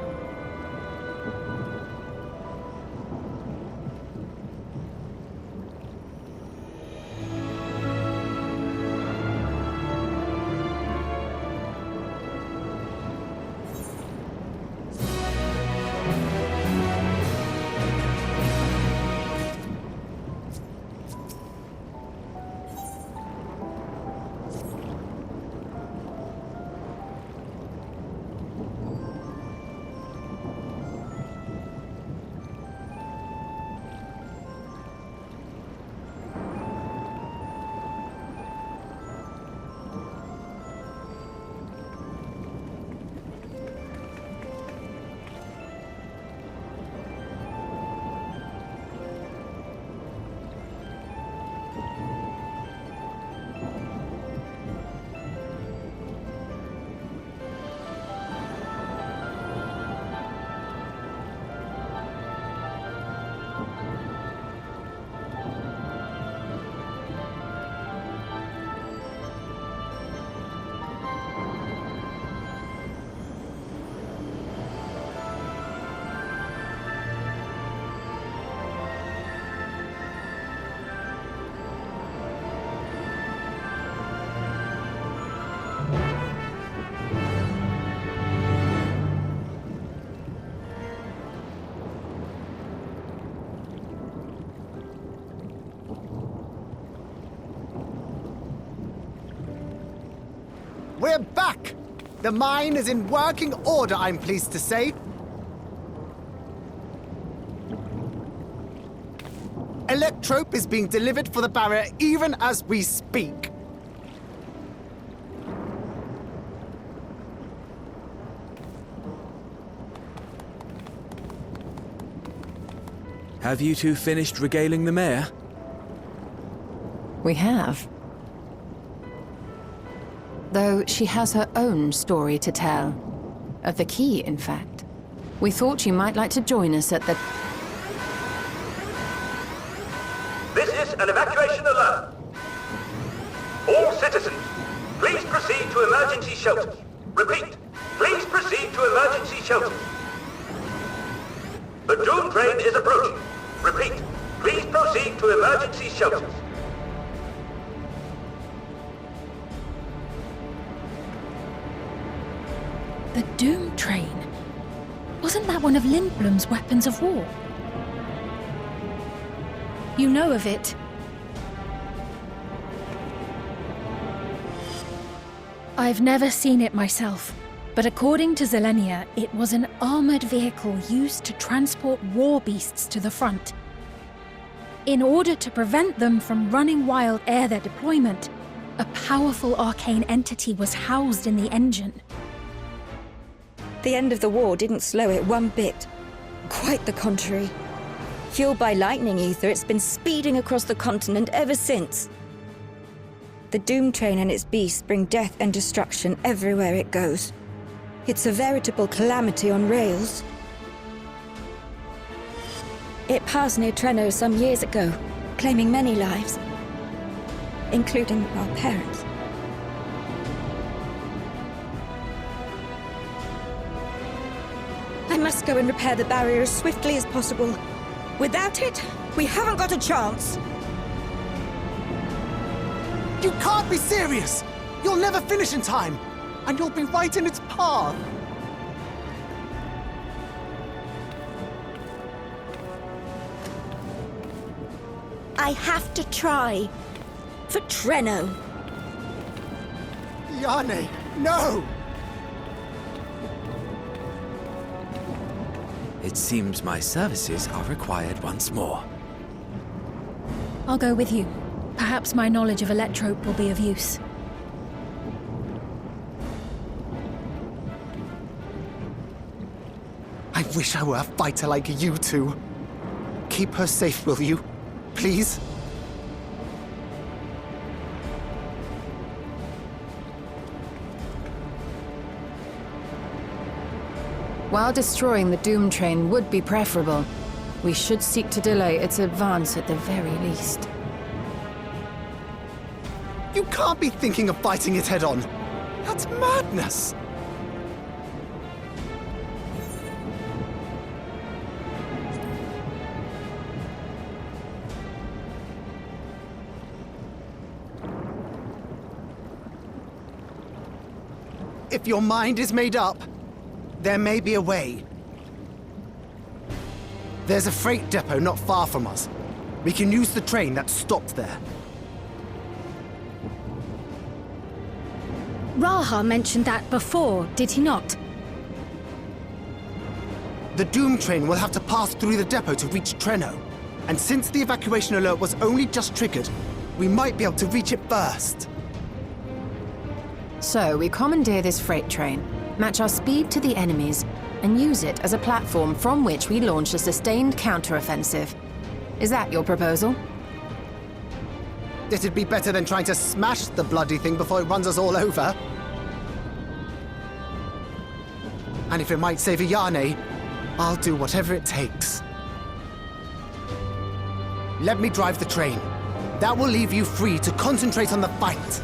We're back! The mine is in working order, I'm pleased to say. Electrope is being delivered for the barrier even as we speak. Have you two finished regaling the mayor? We have. Though she has her own story to tell. Of the key, in fact. We thought you might like to join us at the... This is an evacuation alert. All citizens, please proceed to emergency shelters. Repeat, please proceed to emergency shelters. The Doomtrain is approaching. Repeat, please proceed to emergency shelters. The Doomtrain? Wasn't that one of Lindblom's weapons of war? You know of it. I've never seen it myself, but according to Zelenia, it was an armored vehicle used to transport war beasts to the front. In order to prevent them from running wild ere their deployment, a powerful arcane entity was housed in the engine. The end of the war didn't slow it one bit. Quite the contrary. Fueled by lightning ether, it's been speeding across the continent ever since. The Doomtrain and its beasts bring death and destruction everywhere it goes. It's a veritable calamity on rails. It passed near Treno some years ago, claiming many lives, including our parents. I must go and repair the barrier as swiftly as possible. Without it, we haven't got a chance. You can't be serious! You'll never finish in time, and you'll be right in its path. I have to try. For Treno. Yane, no! It seems my services are required once more. I'll go with you. Perhaps my knowledge of Electrope will be of use. I wish I were a fighter like you two. Keep her safe, will you? Please? While destroying the Doomtrain would be preferable, we should seek to delay its advance at the very least. You can't be thinking of fighting it head-on. That's madness! If your mind is made up, there may be a way. There's a freight depot not far from us. We can use the train that's stopped there. Raha mentioned that before, did he not? The Doomtrain will have to pass through the depot to reach Treno. And since the evacuation alert was only just triggered, we might be able to reach it first. So we commandeer this freight train, match our speed to the enemy's, and use it as a platform from which we launch a sustained counter-offensive. Is that your proposal? It'd be better than trying to smash the bloody thing before it runs us all over. And if it might save Yane, I'll do whatever it takes. Let me drive the train. That will leave you free to concentrate on the fight.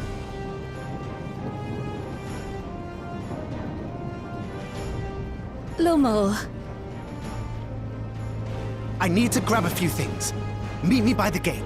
Lumel. I need to grab a few things. Meet me by the gate.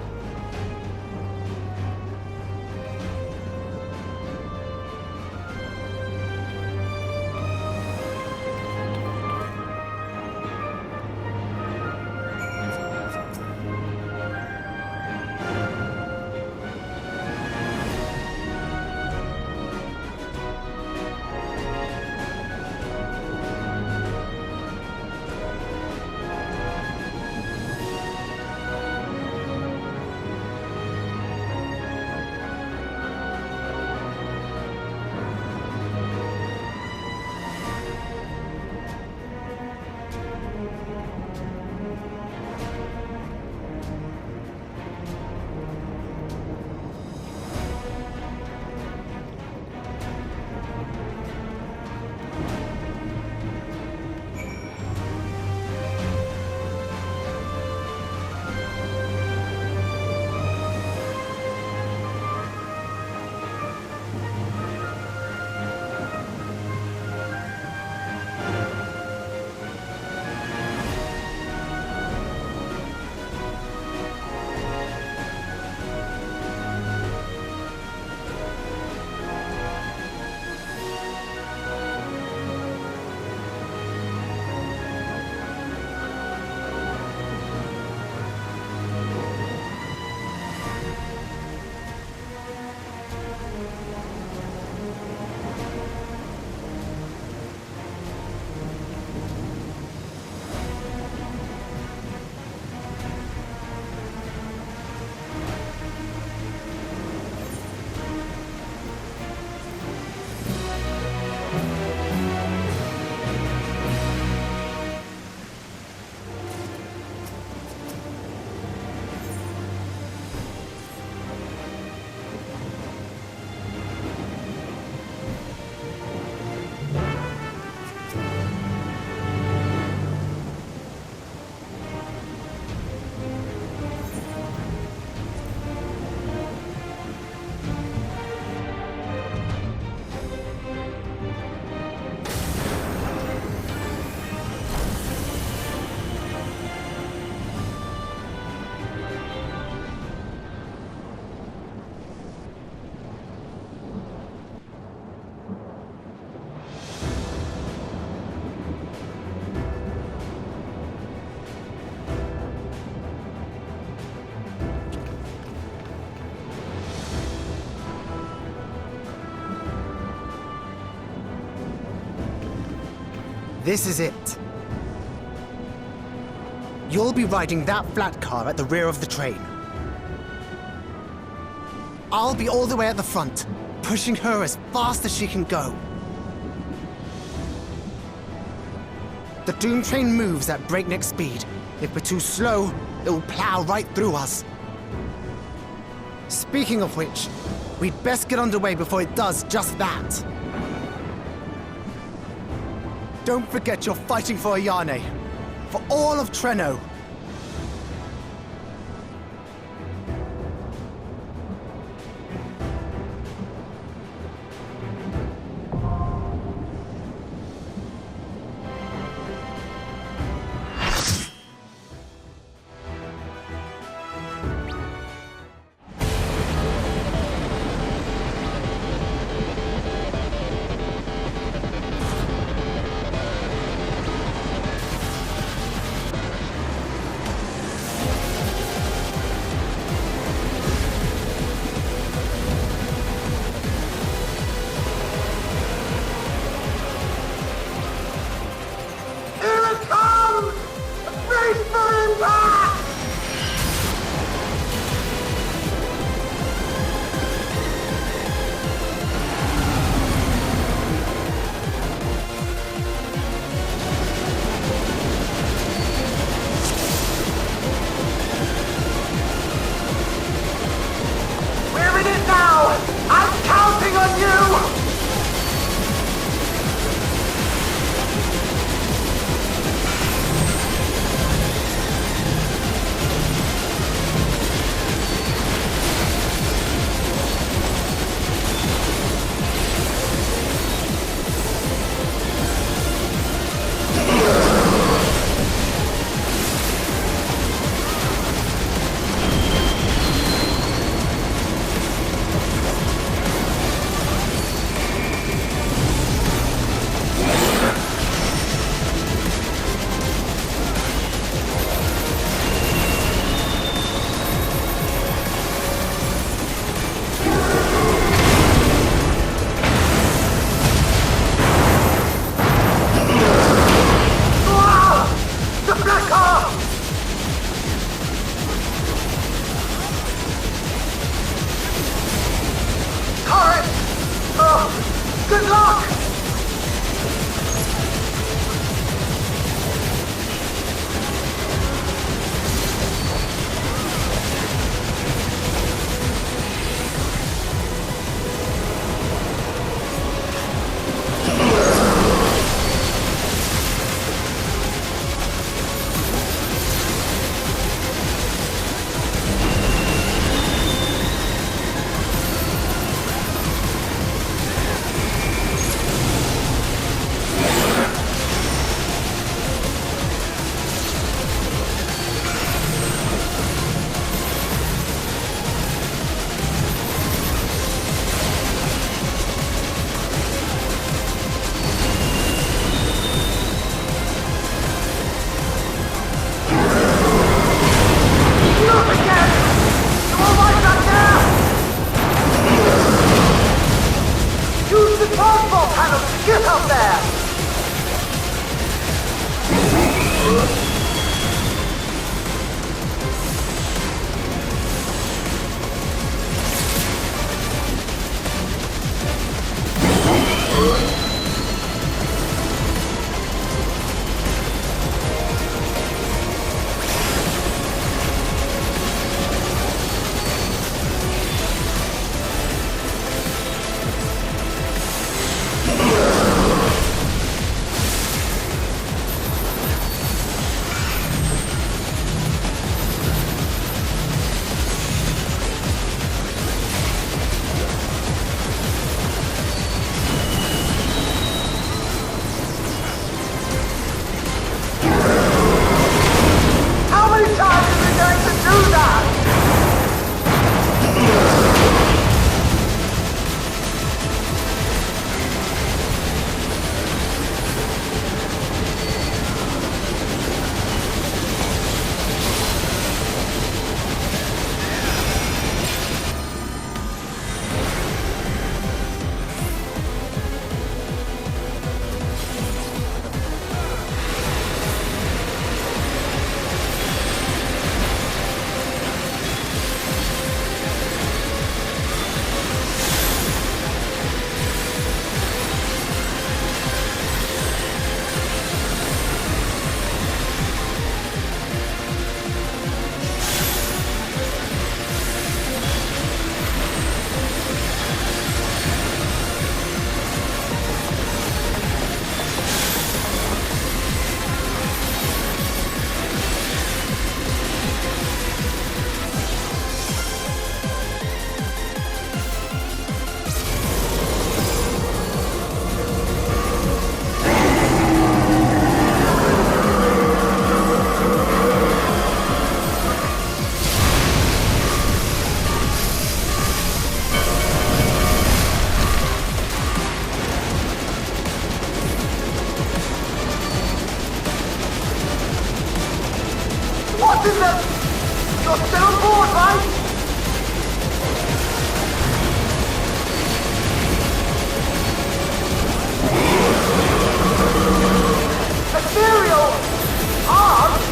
This is it. You'll be riding that flat car at the rear of the train. I'll be all the way at the front, pushing her as fast as she can go. The Doomtrain moves at breakneck speed. If we're too slow, it will plow right through us. Speaking of which, we'd best get underway before it does just that. Don't forget you're fighting for Ayane. For all of Treno. What is it? You're still on board, right? Ethereal! Arm?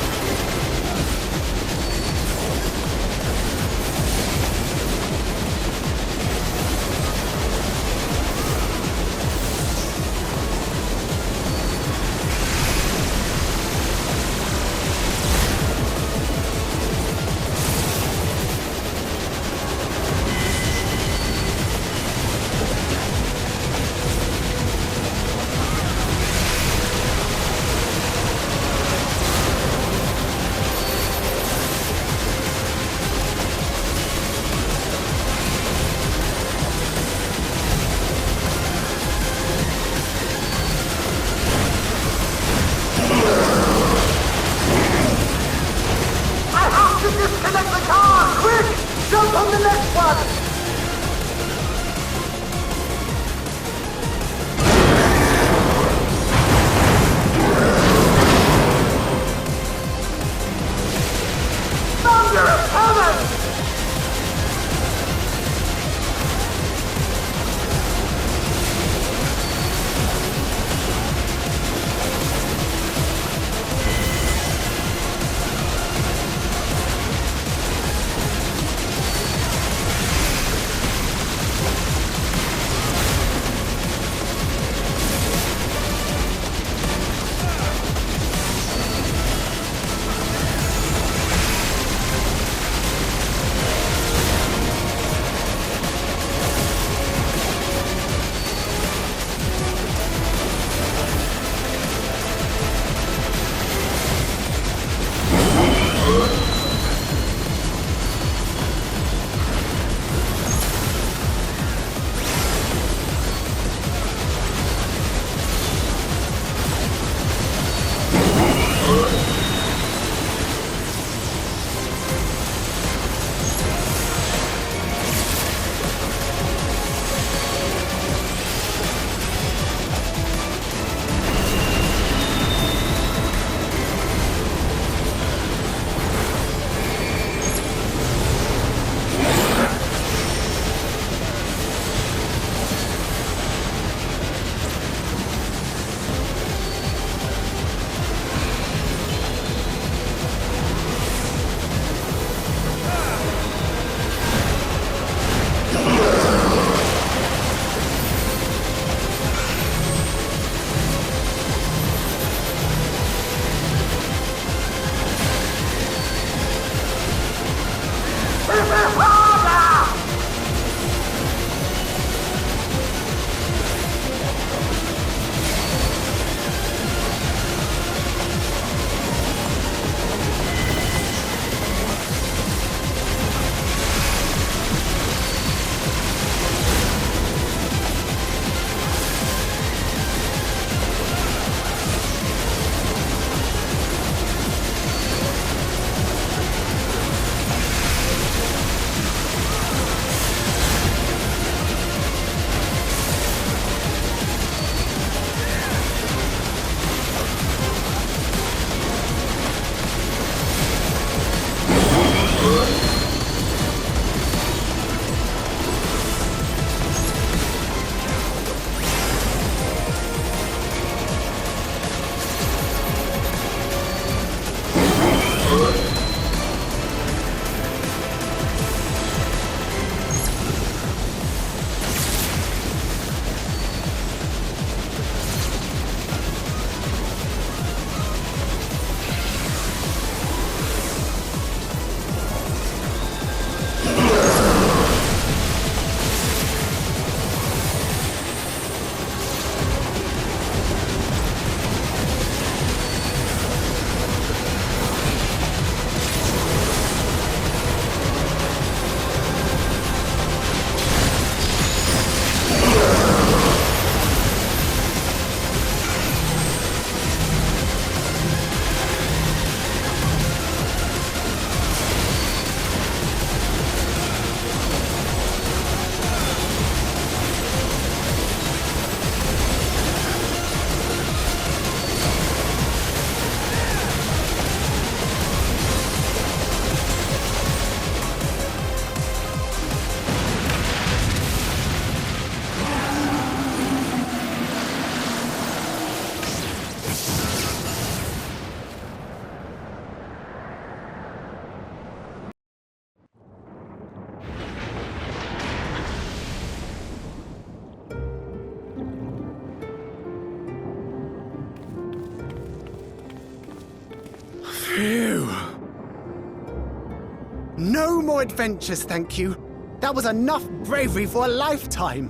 No more adventures, thank you. That was enough bravery for a lifetime.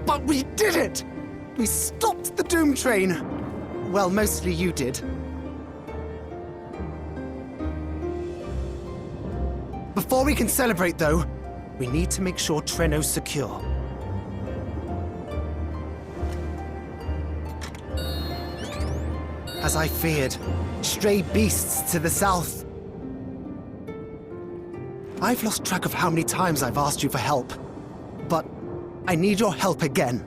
But we did it! We stopped the Doomtrain. Well, mostly you did. Before we can celebrate, though, we need to make sure Treno's secure. As I feared, stray beasts to the south. I've lost track of how many times I've asked you for help, but I need your help again.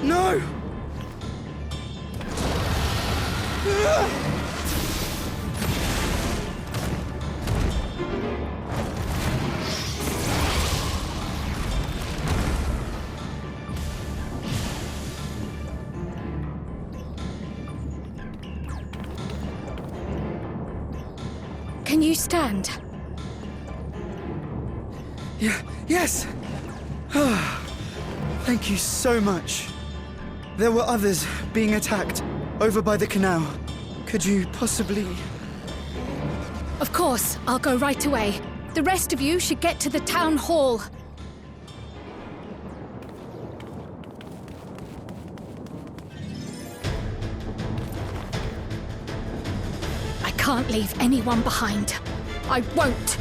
No! Can you stand? Yes! Thank you so much. There were others being attacked over by the canal. Could you possibly... Of course, I'll go right away. The rest of you should get to the town hall. I can't leave anyone behind. I won't.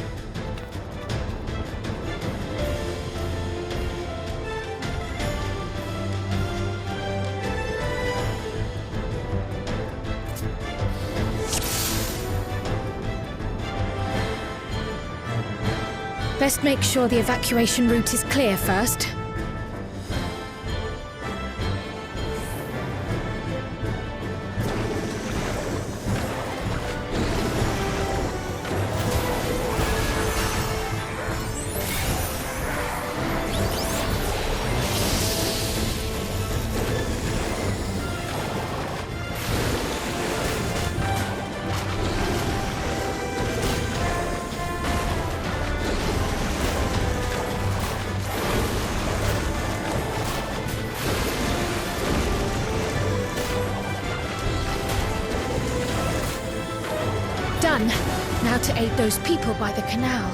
Best make sure the evacuation route is clear first. Done. Now to aid those people by the canal.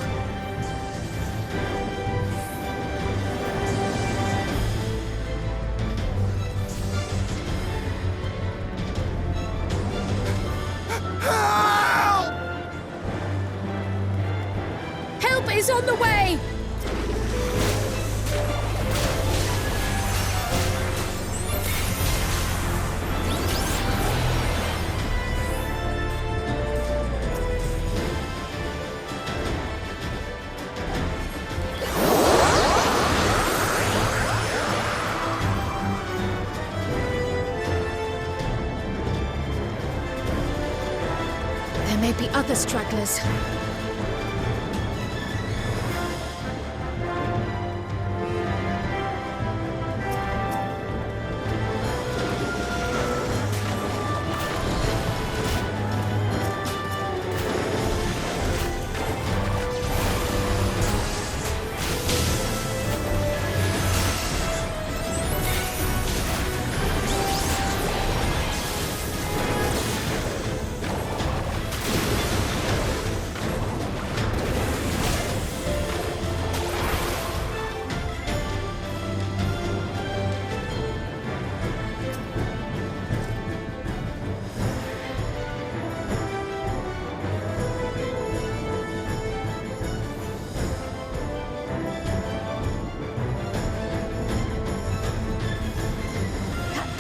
Help is on the way! There may be other stragglers.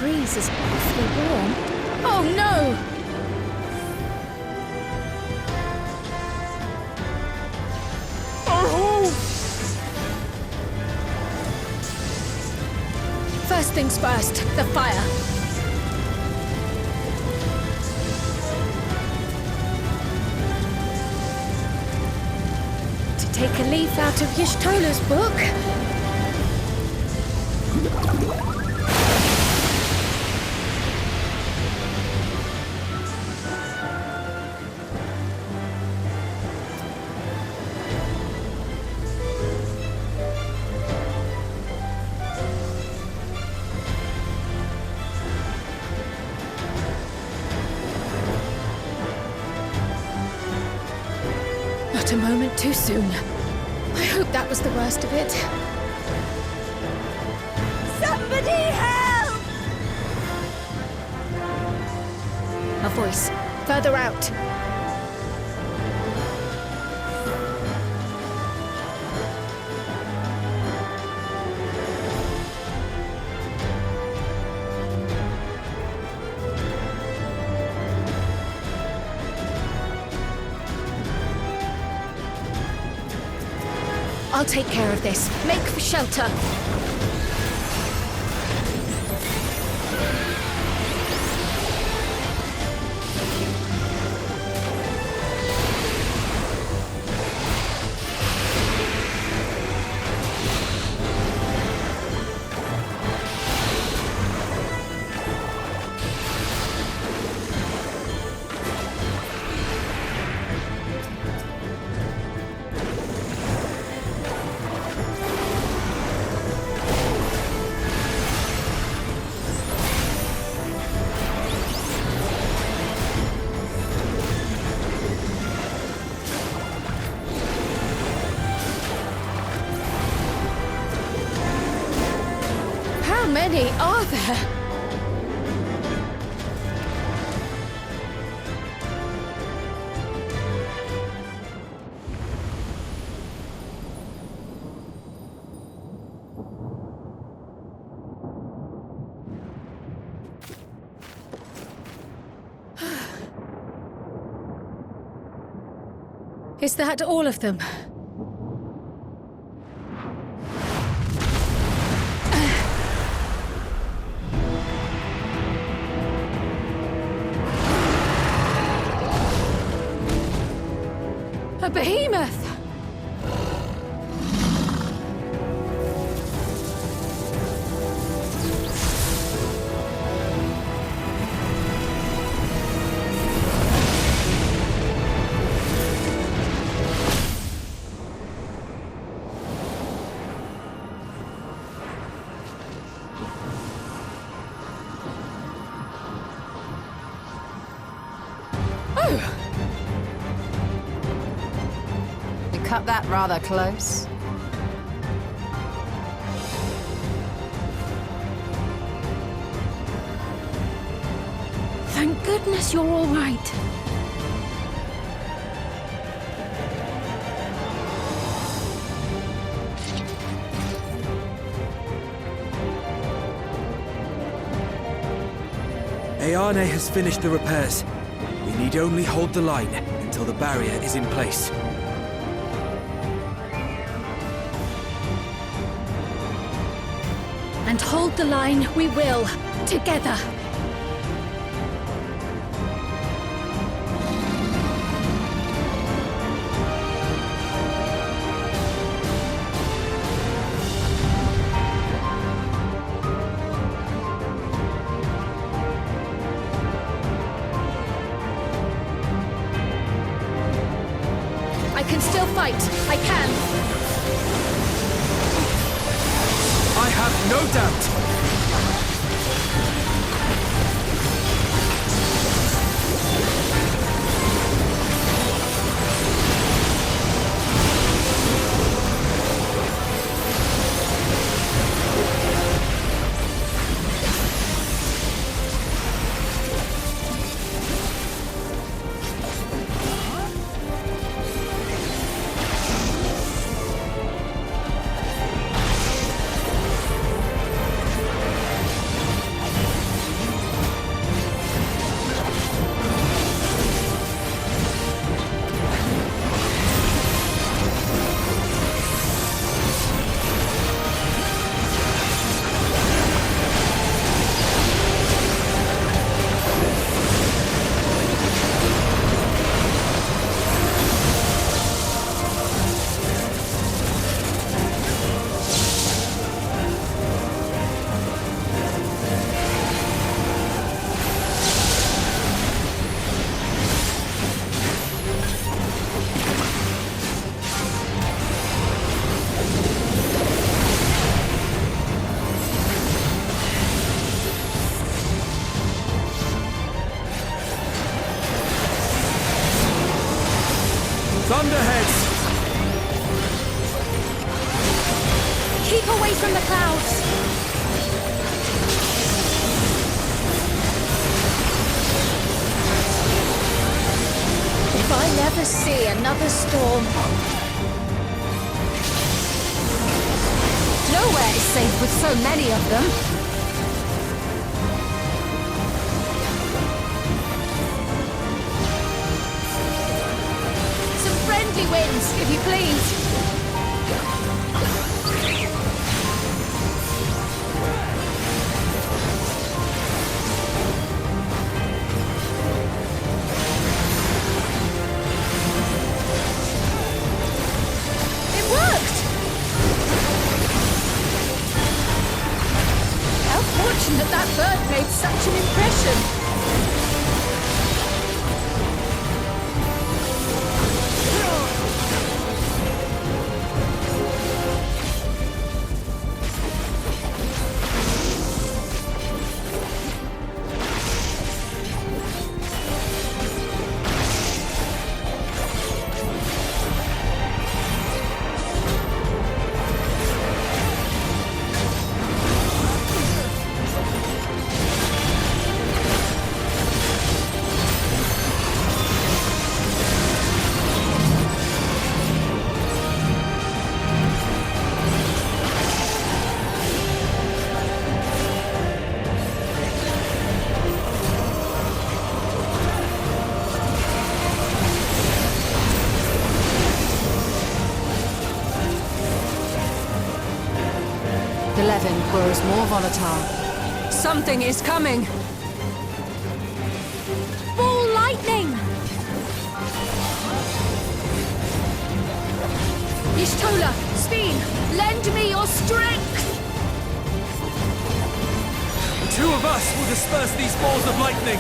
breeze is awfully warm. Oh no! Our home! First things first, the fire. To take a leaf out of Y'shtola's book. Not a moment too soon. I hope that was the worst of it. Somebody help! A voice. Further out. I'll take care of this. Make for shelter. How many are there? Is that all of them? A behemoth! Cut that rather close. Thank goodness you're all right. Ayane has finished the repairs. We need only hold the line until the barrier is in place. And hold the line we will, together. I can still fight. I can. I have no doubt. away from the clouds! If I never see another storm... Nowhere is safe with so many of them. Some friendly winds, if you please. That bird made such an impression. The Levin grows more volatile. Something is coming! Ball lightning! Ishtola, Steen, lend me your strength! The two of us will disperse these balls of lightning!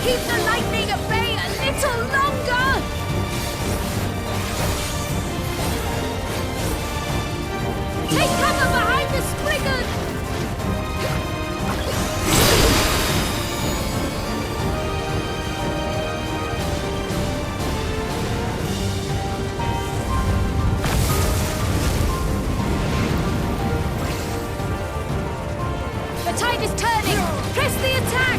Keep the lightning at bay a little longer! Take cover behind the Spriggan! The tide is turning! Press the attack!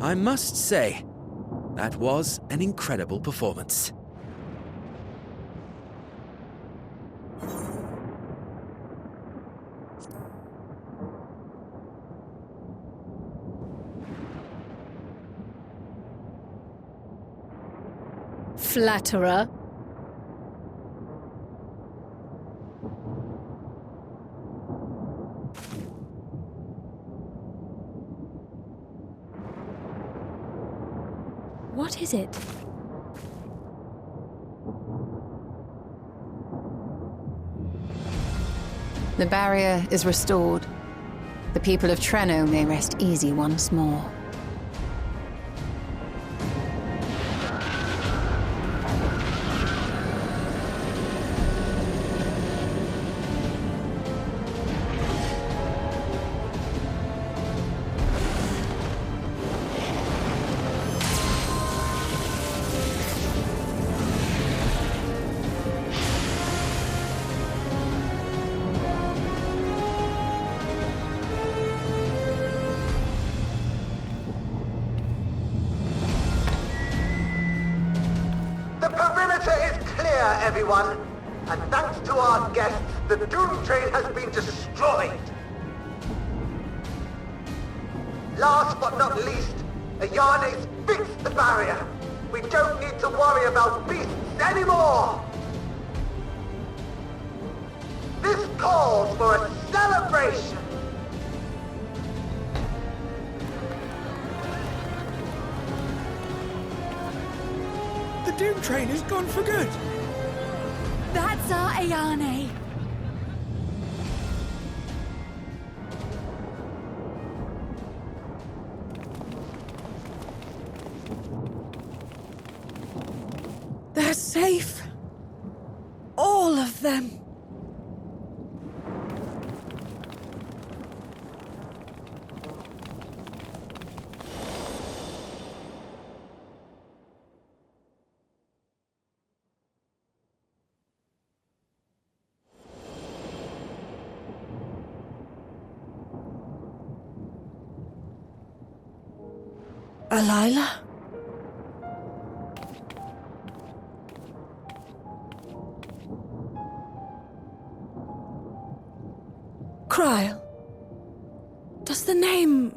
I must say, that was an incredible performance. Flatterer. What is it? The barrier is restored. The people of Treno may rest easy once more. clear, everyone. And thanks to our guests, the Doomtrain has been destroyed. Last but not least, Ayane's fixed the barrier. We don't need to worry about beasts anymore. This calls for a celebration. The Doomtrain is gone for good. That's our Ayane. They're safe. All of them. Alila? Krile. Does the name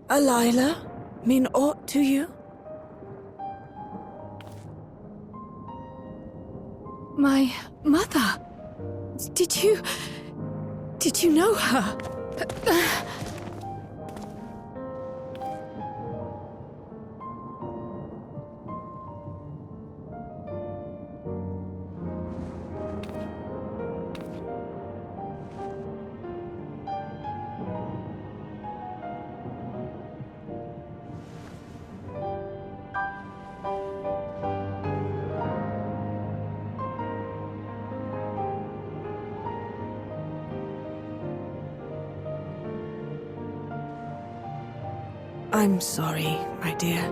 Alila mean aught to you? My mother. Did you know her? I'm sorry, my dear.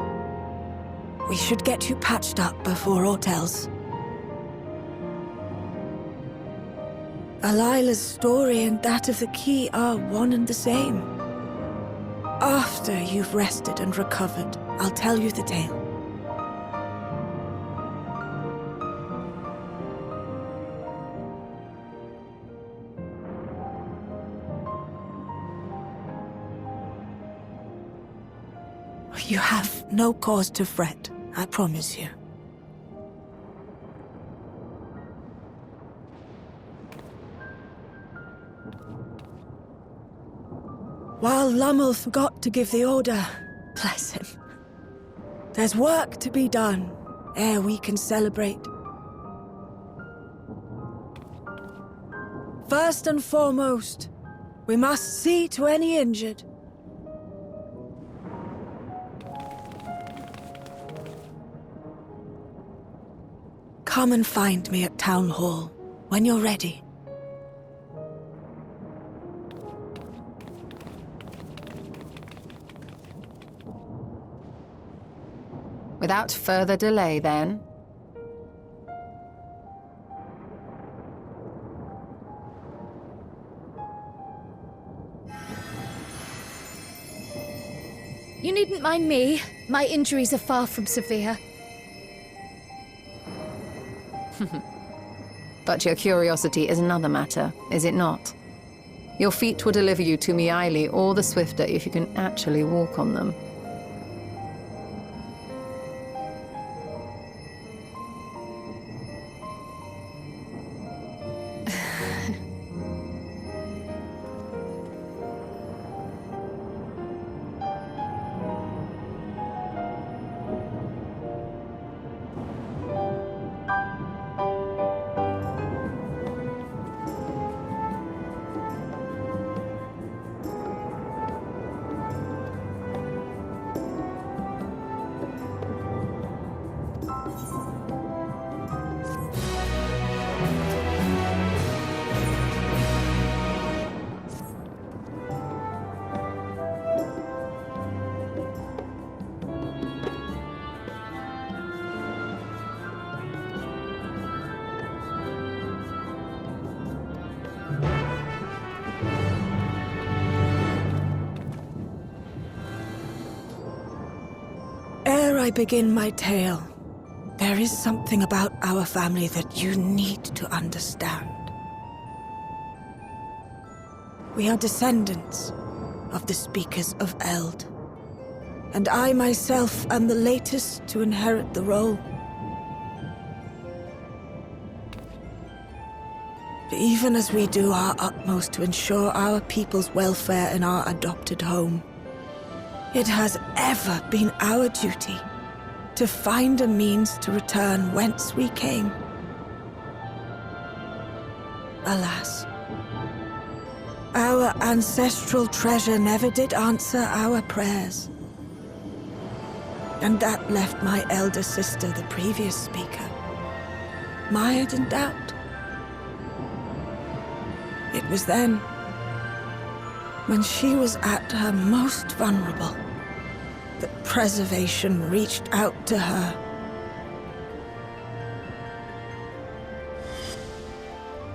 We should get you patched up before aught else. Alila's story and that of the key are one and the same. After you've rested and recovered, I'll tell you the tale. You have no cause to fret, I promise you. While Lummel forgot to give the order, bless him, there's work to be done ere we can celebrate. First and foremost, we must see to any injured. Come and find me at Town Hall when you're ready. Without further delay, then. You needn't mind me. My injuries are far from severe. But your curiosity is another matter, is it not? Your feet will deliver you to Miaili all the swifter if you can actually walk on them. Ere I begin my tale, There is something about our family that you need to understand. We are descendants of the Speakers of Eld, and I myself am the latest to inherit the role. Even as we do our utmost to ensure our people's welfare in our adopted home, it has ever been our duty to find a means to return whence we came. Alas, our ancestral treasure never did answer our prayers. And that left my elder sister, the previous speaker, mired in doubt. It was then, when she was at her most vulnerable, that preservation reached out to her.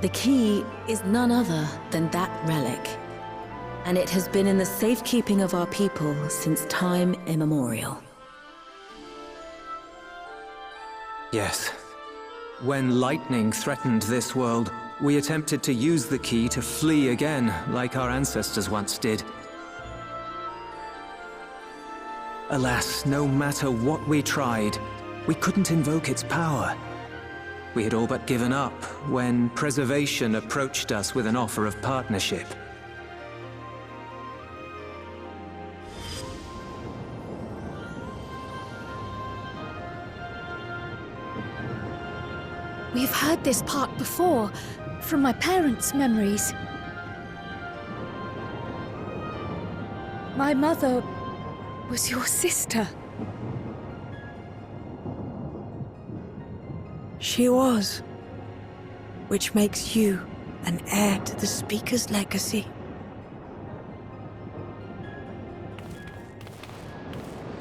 The key is none other than that relic, and it has been in the safekeeping of our people since time immemorial. Yes. When lightning threatened this world, we attempted to use the key to flee again, like our ancestors once did. Alas, no matter what we tried, we couldn't invoke its power. We had all but given up when Preservation approached us with an offer of partnership. We've heard this part before, from my parents' memories. My mother was your sister. She was, which makes you an heir to the Speaker's legacy.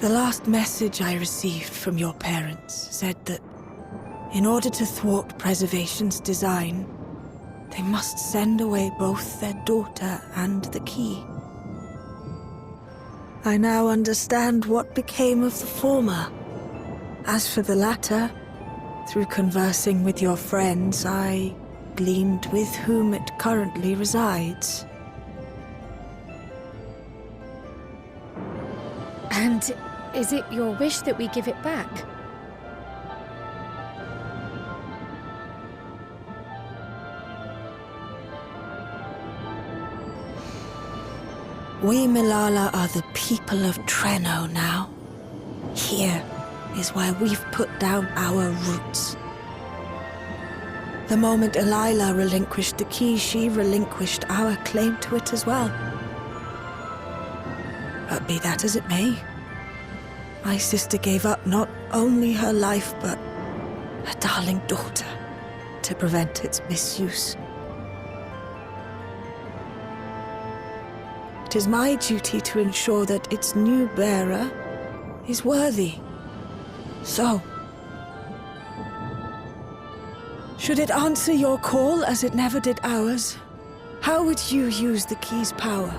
The last message I received from your parents said that in order to thwart Preservation's design, they must send away both their daughter and the key. I now understand what became of the former. As for the latter, through conversing with your friends, I gleaned with whom it currently resides. And is it your wish that we give it back? We Milala are the people of Treno now. Here is where we've put down our roots. The moment Elila relinquished the key, she relinquished our claim to it as well. But be that as it may, my sister gave up not only her life, but her darling daughter to prevent its misuse. It is my duty to ensure that its new bearer is worthy. So, should it answer your call as it never did ours, how would you use the key's power?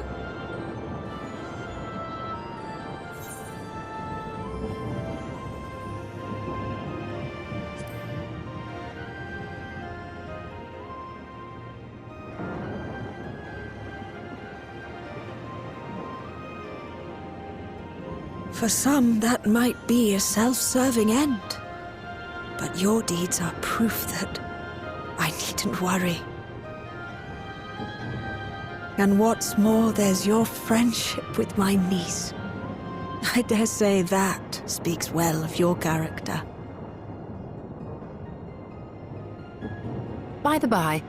For some, that might be a self-serving end. But your deeds are proof that I needn't worry. And what's more, there's your friendship with my niece. I dare say that speaks well of your character. By the by,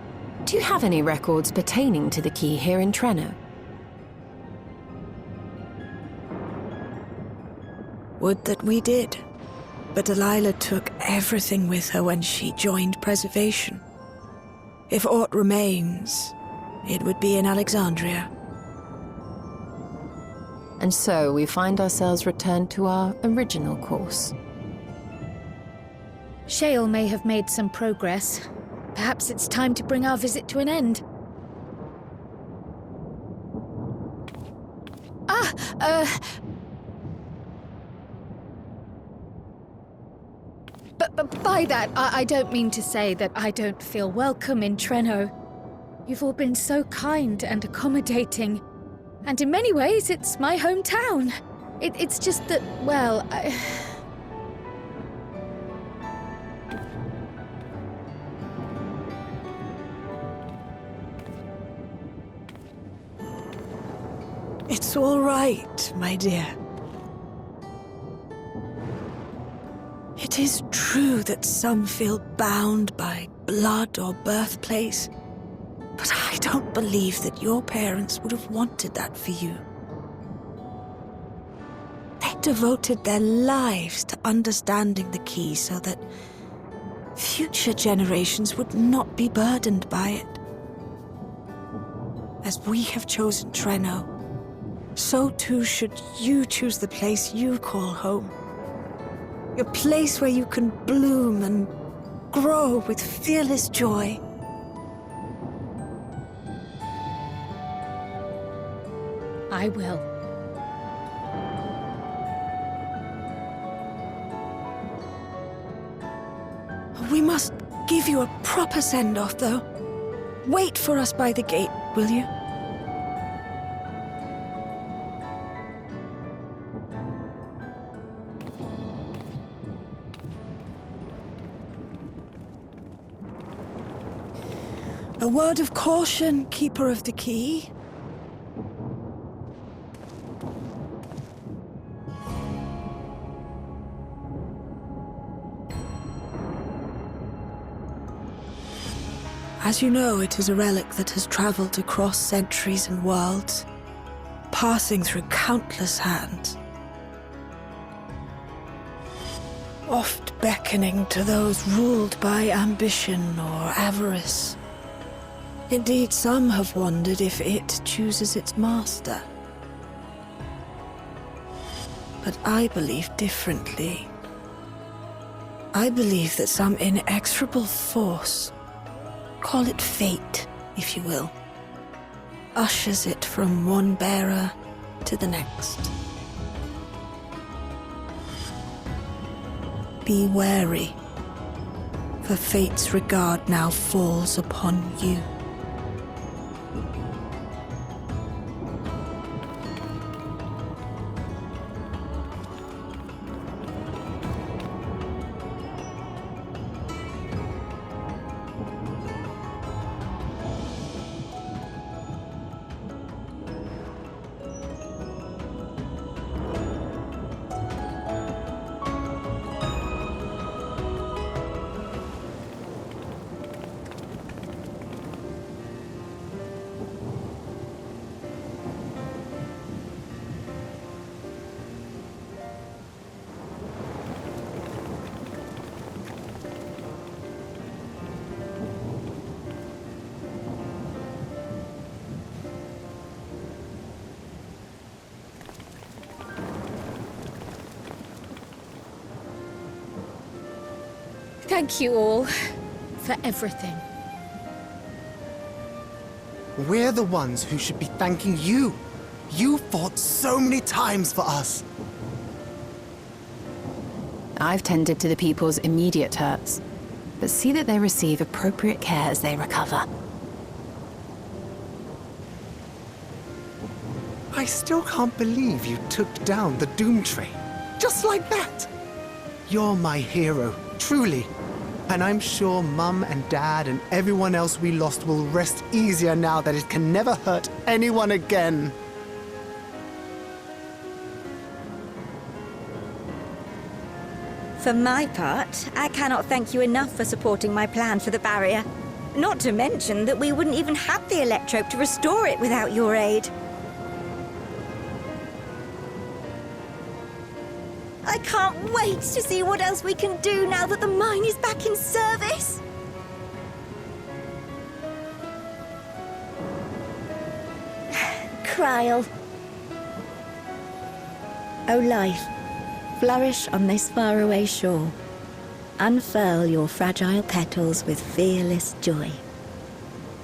do you have any records pertaining to the key here in Treno? Would that we did. But Delilah took everything with her when she joined Preservation. If aught remains, it would be in Alexandria. And so we find ourselves returned to our original course. Shale may have made some progress. Perhaps it's time to bring our visit to an end. But by that, I don't mean to say that I don't feel welcome in Treno. You've all been so kind and accommodating. And in many ways, it's my hometown. It's just that, well, It's all right, my dear. It is true that some feel bound by blood or birthplace, but I don't believe that your parents would have wanted that for you. They devoted their lives to understanding the key so that future generations would not be burdened by it. As we have chosen Treno, so too should you choose the place you call home. A place where you can bloom and grow with fearless joy. I will. We must give you a proper send-off, though. Wait for us by the gate, will you? A word of caution, Keeper of the Key. As you know, it is a relic that has traveled across centuries and worlds, passing through countless hands. Oft beckoning to those ruled by ambition or avarice. Indeed, some have wondered if it chooses its master. But I believe differently. I believe that some inexorable force, call it fate, if you will, ushers it from one bearer to the next. Be wary, for fate's regard now falls upon you. Thank you all for everything. We're the ones who should be thanking you. You fought so many times for us. I've tended to the people's immediate hurts, but see that they receive appropriate care as they recover. I still can't believe you took down the Doomtrain. Just like that. You're my hero, truly. And I'm sure Mum and Dad and everyone else we lost will rest easier now that it can never hurt anyone again. For my part, I cannot thank you enough for supporting my plan for the barrier. Not to mention that we wouldn't even have the electrope to restore it without your aid. I can't wait to see what else we can do now that the mine is back in service. Krile. O life, flourish on this faraway shore. Unfurl your fragile petals with fearless joy.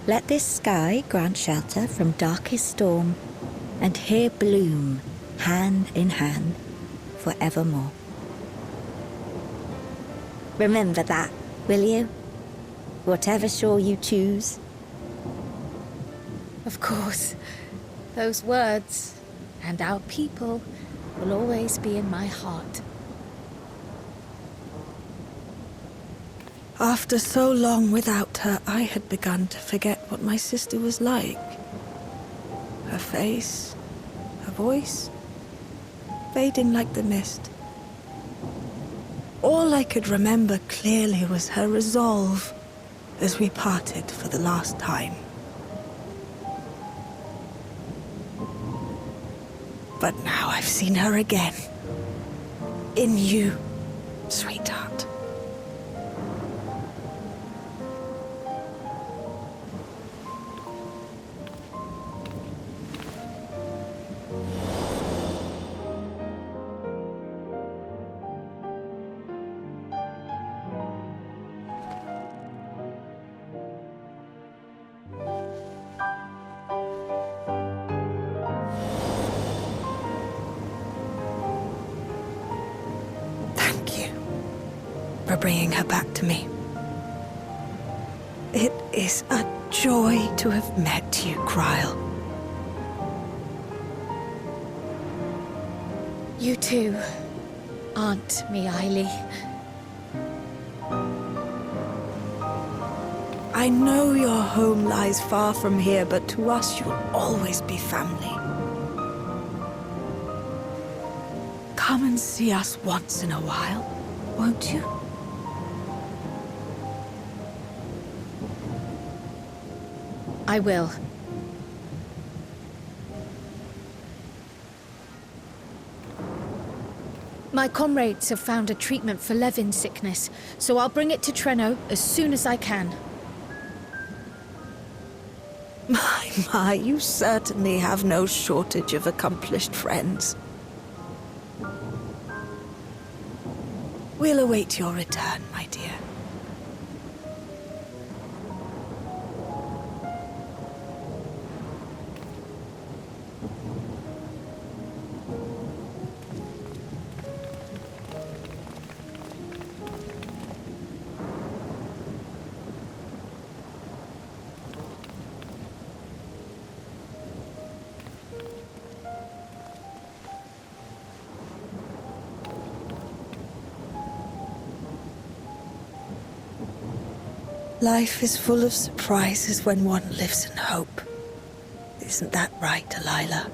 Let this sky grant shelter from darkest storm, and here bloom, hand in hand, forevermore. Remember that, will you? Whatever shore you choose. Of course. Those words, and our people, will always be in my heart. After so long without her, I had begun to forget what my sister was like. Her face, her voice, fading like the mist. All I could remember clearly was her resolve as we parted for the last time. But now I've seen her again. In you, sweetheart. For bringing her back to me. It is a joy to have met you, Krile. You too, Aunt Miaili. I know your home lies far from here, but to us you'll always be family. Come and see us once in a while, won't you? I will. My comrades have found a treatment for Levin sickness, so I'll bring it to Treno as soon as I can. My, you certainly have no shortage of accomplished friends. We'll await your return, my dear. Life is full of surprises when one lives in hope. Isn't that right, Delilah?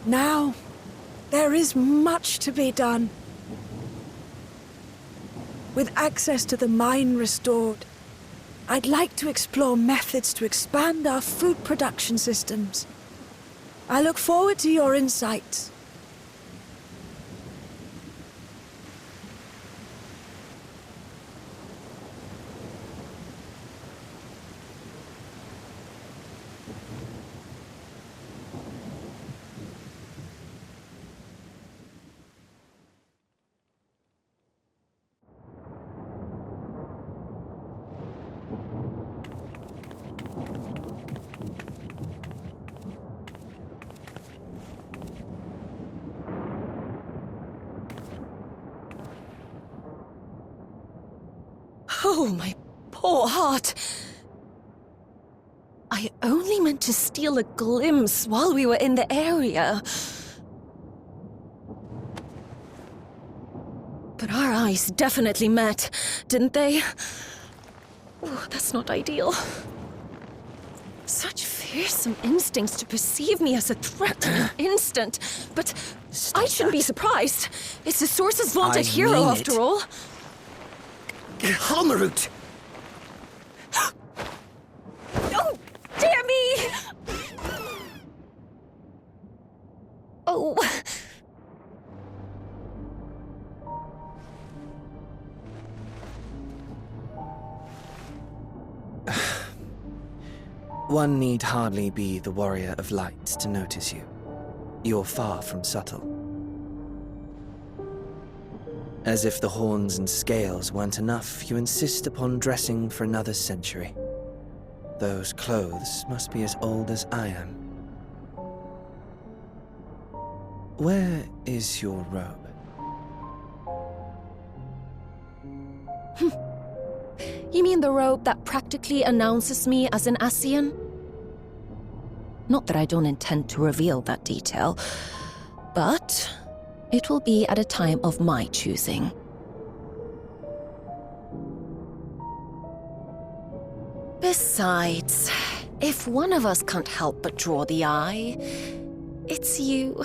Now, there is much to be done. With access to the mine restored, I'd like to explore methods to expand our food production systems. I look forward to your insights. Oh, my poor heart. I only meant to steal a glimpse while we were in the area. But our eyes definitely met, didn't they? Oh, that's not ideal. Such fearsome instincts to perceive me as a threat in an instant. But I shouldn't be surprised. It's the Source's vaunted hero, after all. Halmarut! Oh, dear me! Oh. One need hardly be the warrior of light to notice you. You're far from subtle. As if the horns and scales weren't enough, you insist upon dressing for another century. Those clothes must be as old as I am. Where is your robe? You mean the robe that practically announces me as an Ascian? Not that I don't intend to reveal that detail, but it will be at a time of my choosing. Besides, if one of us can't help but draw the eye, it's you.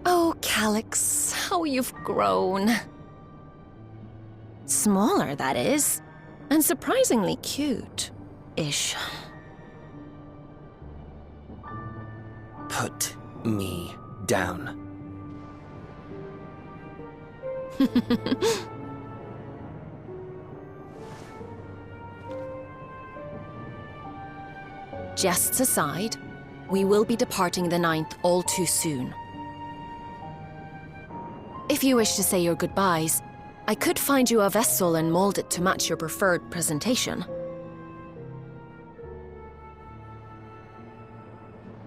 Oh, Calyx, how you've grown. Smaller, that is, and surprisingly cute-ish. Put me down. Jests aside, we will be departing the 9th all too soon. If you wish to say your goodbyes, I could find you a vessel and mold it to match your preferred presentation.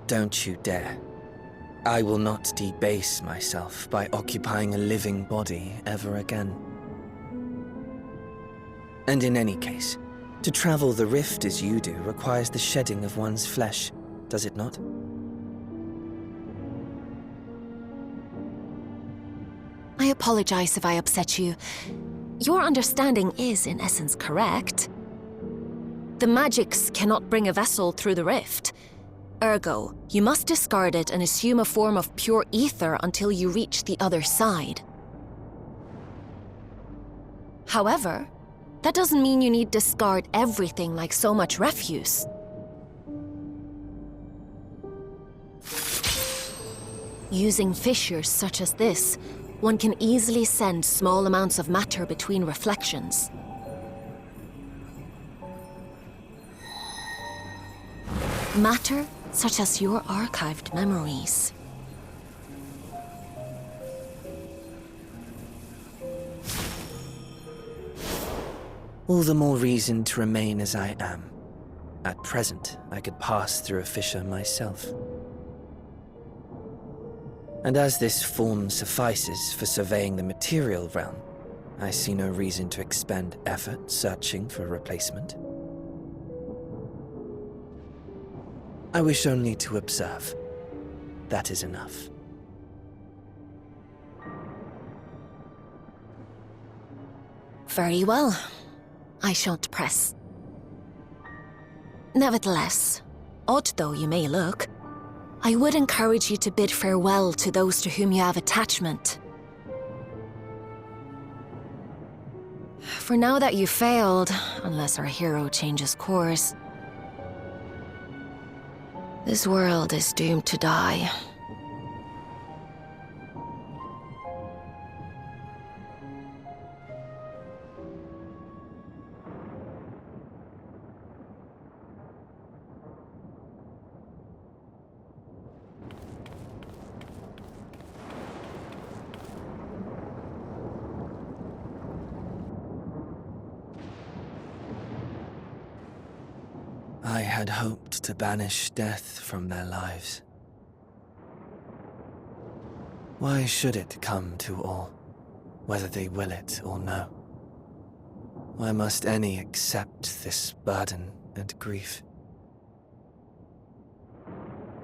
Don't you dare. I will not debase myself by occupying a living body ever again. And in any case, to travel the rift as you do requires the shedding of one's flesh, does it not? I apologize if I upset you. Your understanding is, in essence, correct. The magics cannot bring a vessel through the rift. Ergo, you must discard it and assume a form of pure ether until you reach the other side. However, that doesn't mean you need discard everything like so much refuse. Using fissures such as this, one can easily send small amounts of matter between reflections. Matter such as your archived memories. All the more reason to remain as I am. At present, I could pass through a fissure myself. And as this form suffices for surveying the material realm, I see no reason to expend effort searching for a replacement. I wish only to observe. That is enough. Very well. I shan't press. Nevertheless, odd though you may look, I would encourage you to bid farewell to those to whom you have attachment. For now that you've failed, unless our hero changes course, this world is doomed to die. I had hoped to banish death from their lives. Why should it come to all, whether they will it or no? Why must any accept this burden and grief?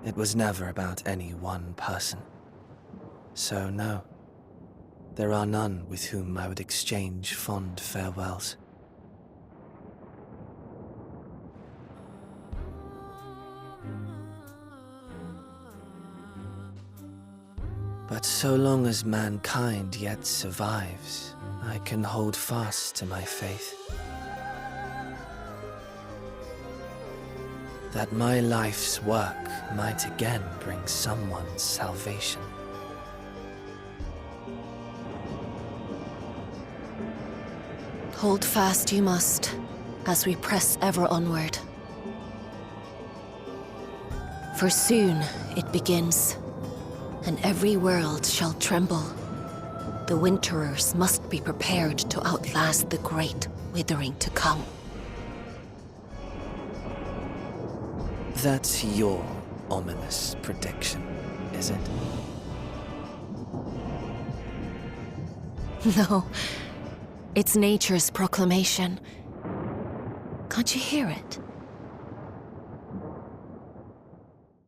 It was never about any one person. So no, there are none with whom I would exchange fond farewells. But so long as mankind yet survives, I can hold fast to my faith. That my life's work might again bring someone's salvation. Hold fast you must, as we press ever onward. For soon it begins, and every world shall tremble. The Winterers must be prepared to outlast the great withering to come. That's your ominous prediction, is it? No, it's nature's proclamation. Can't you hear it?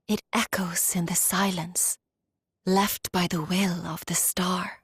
It echoes in the silence, left by the will of the star.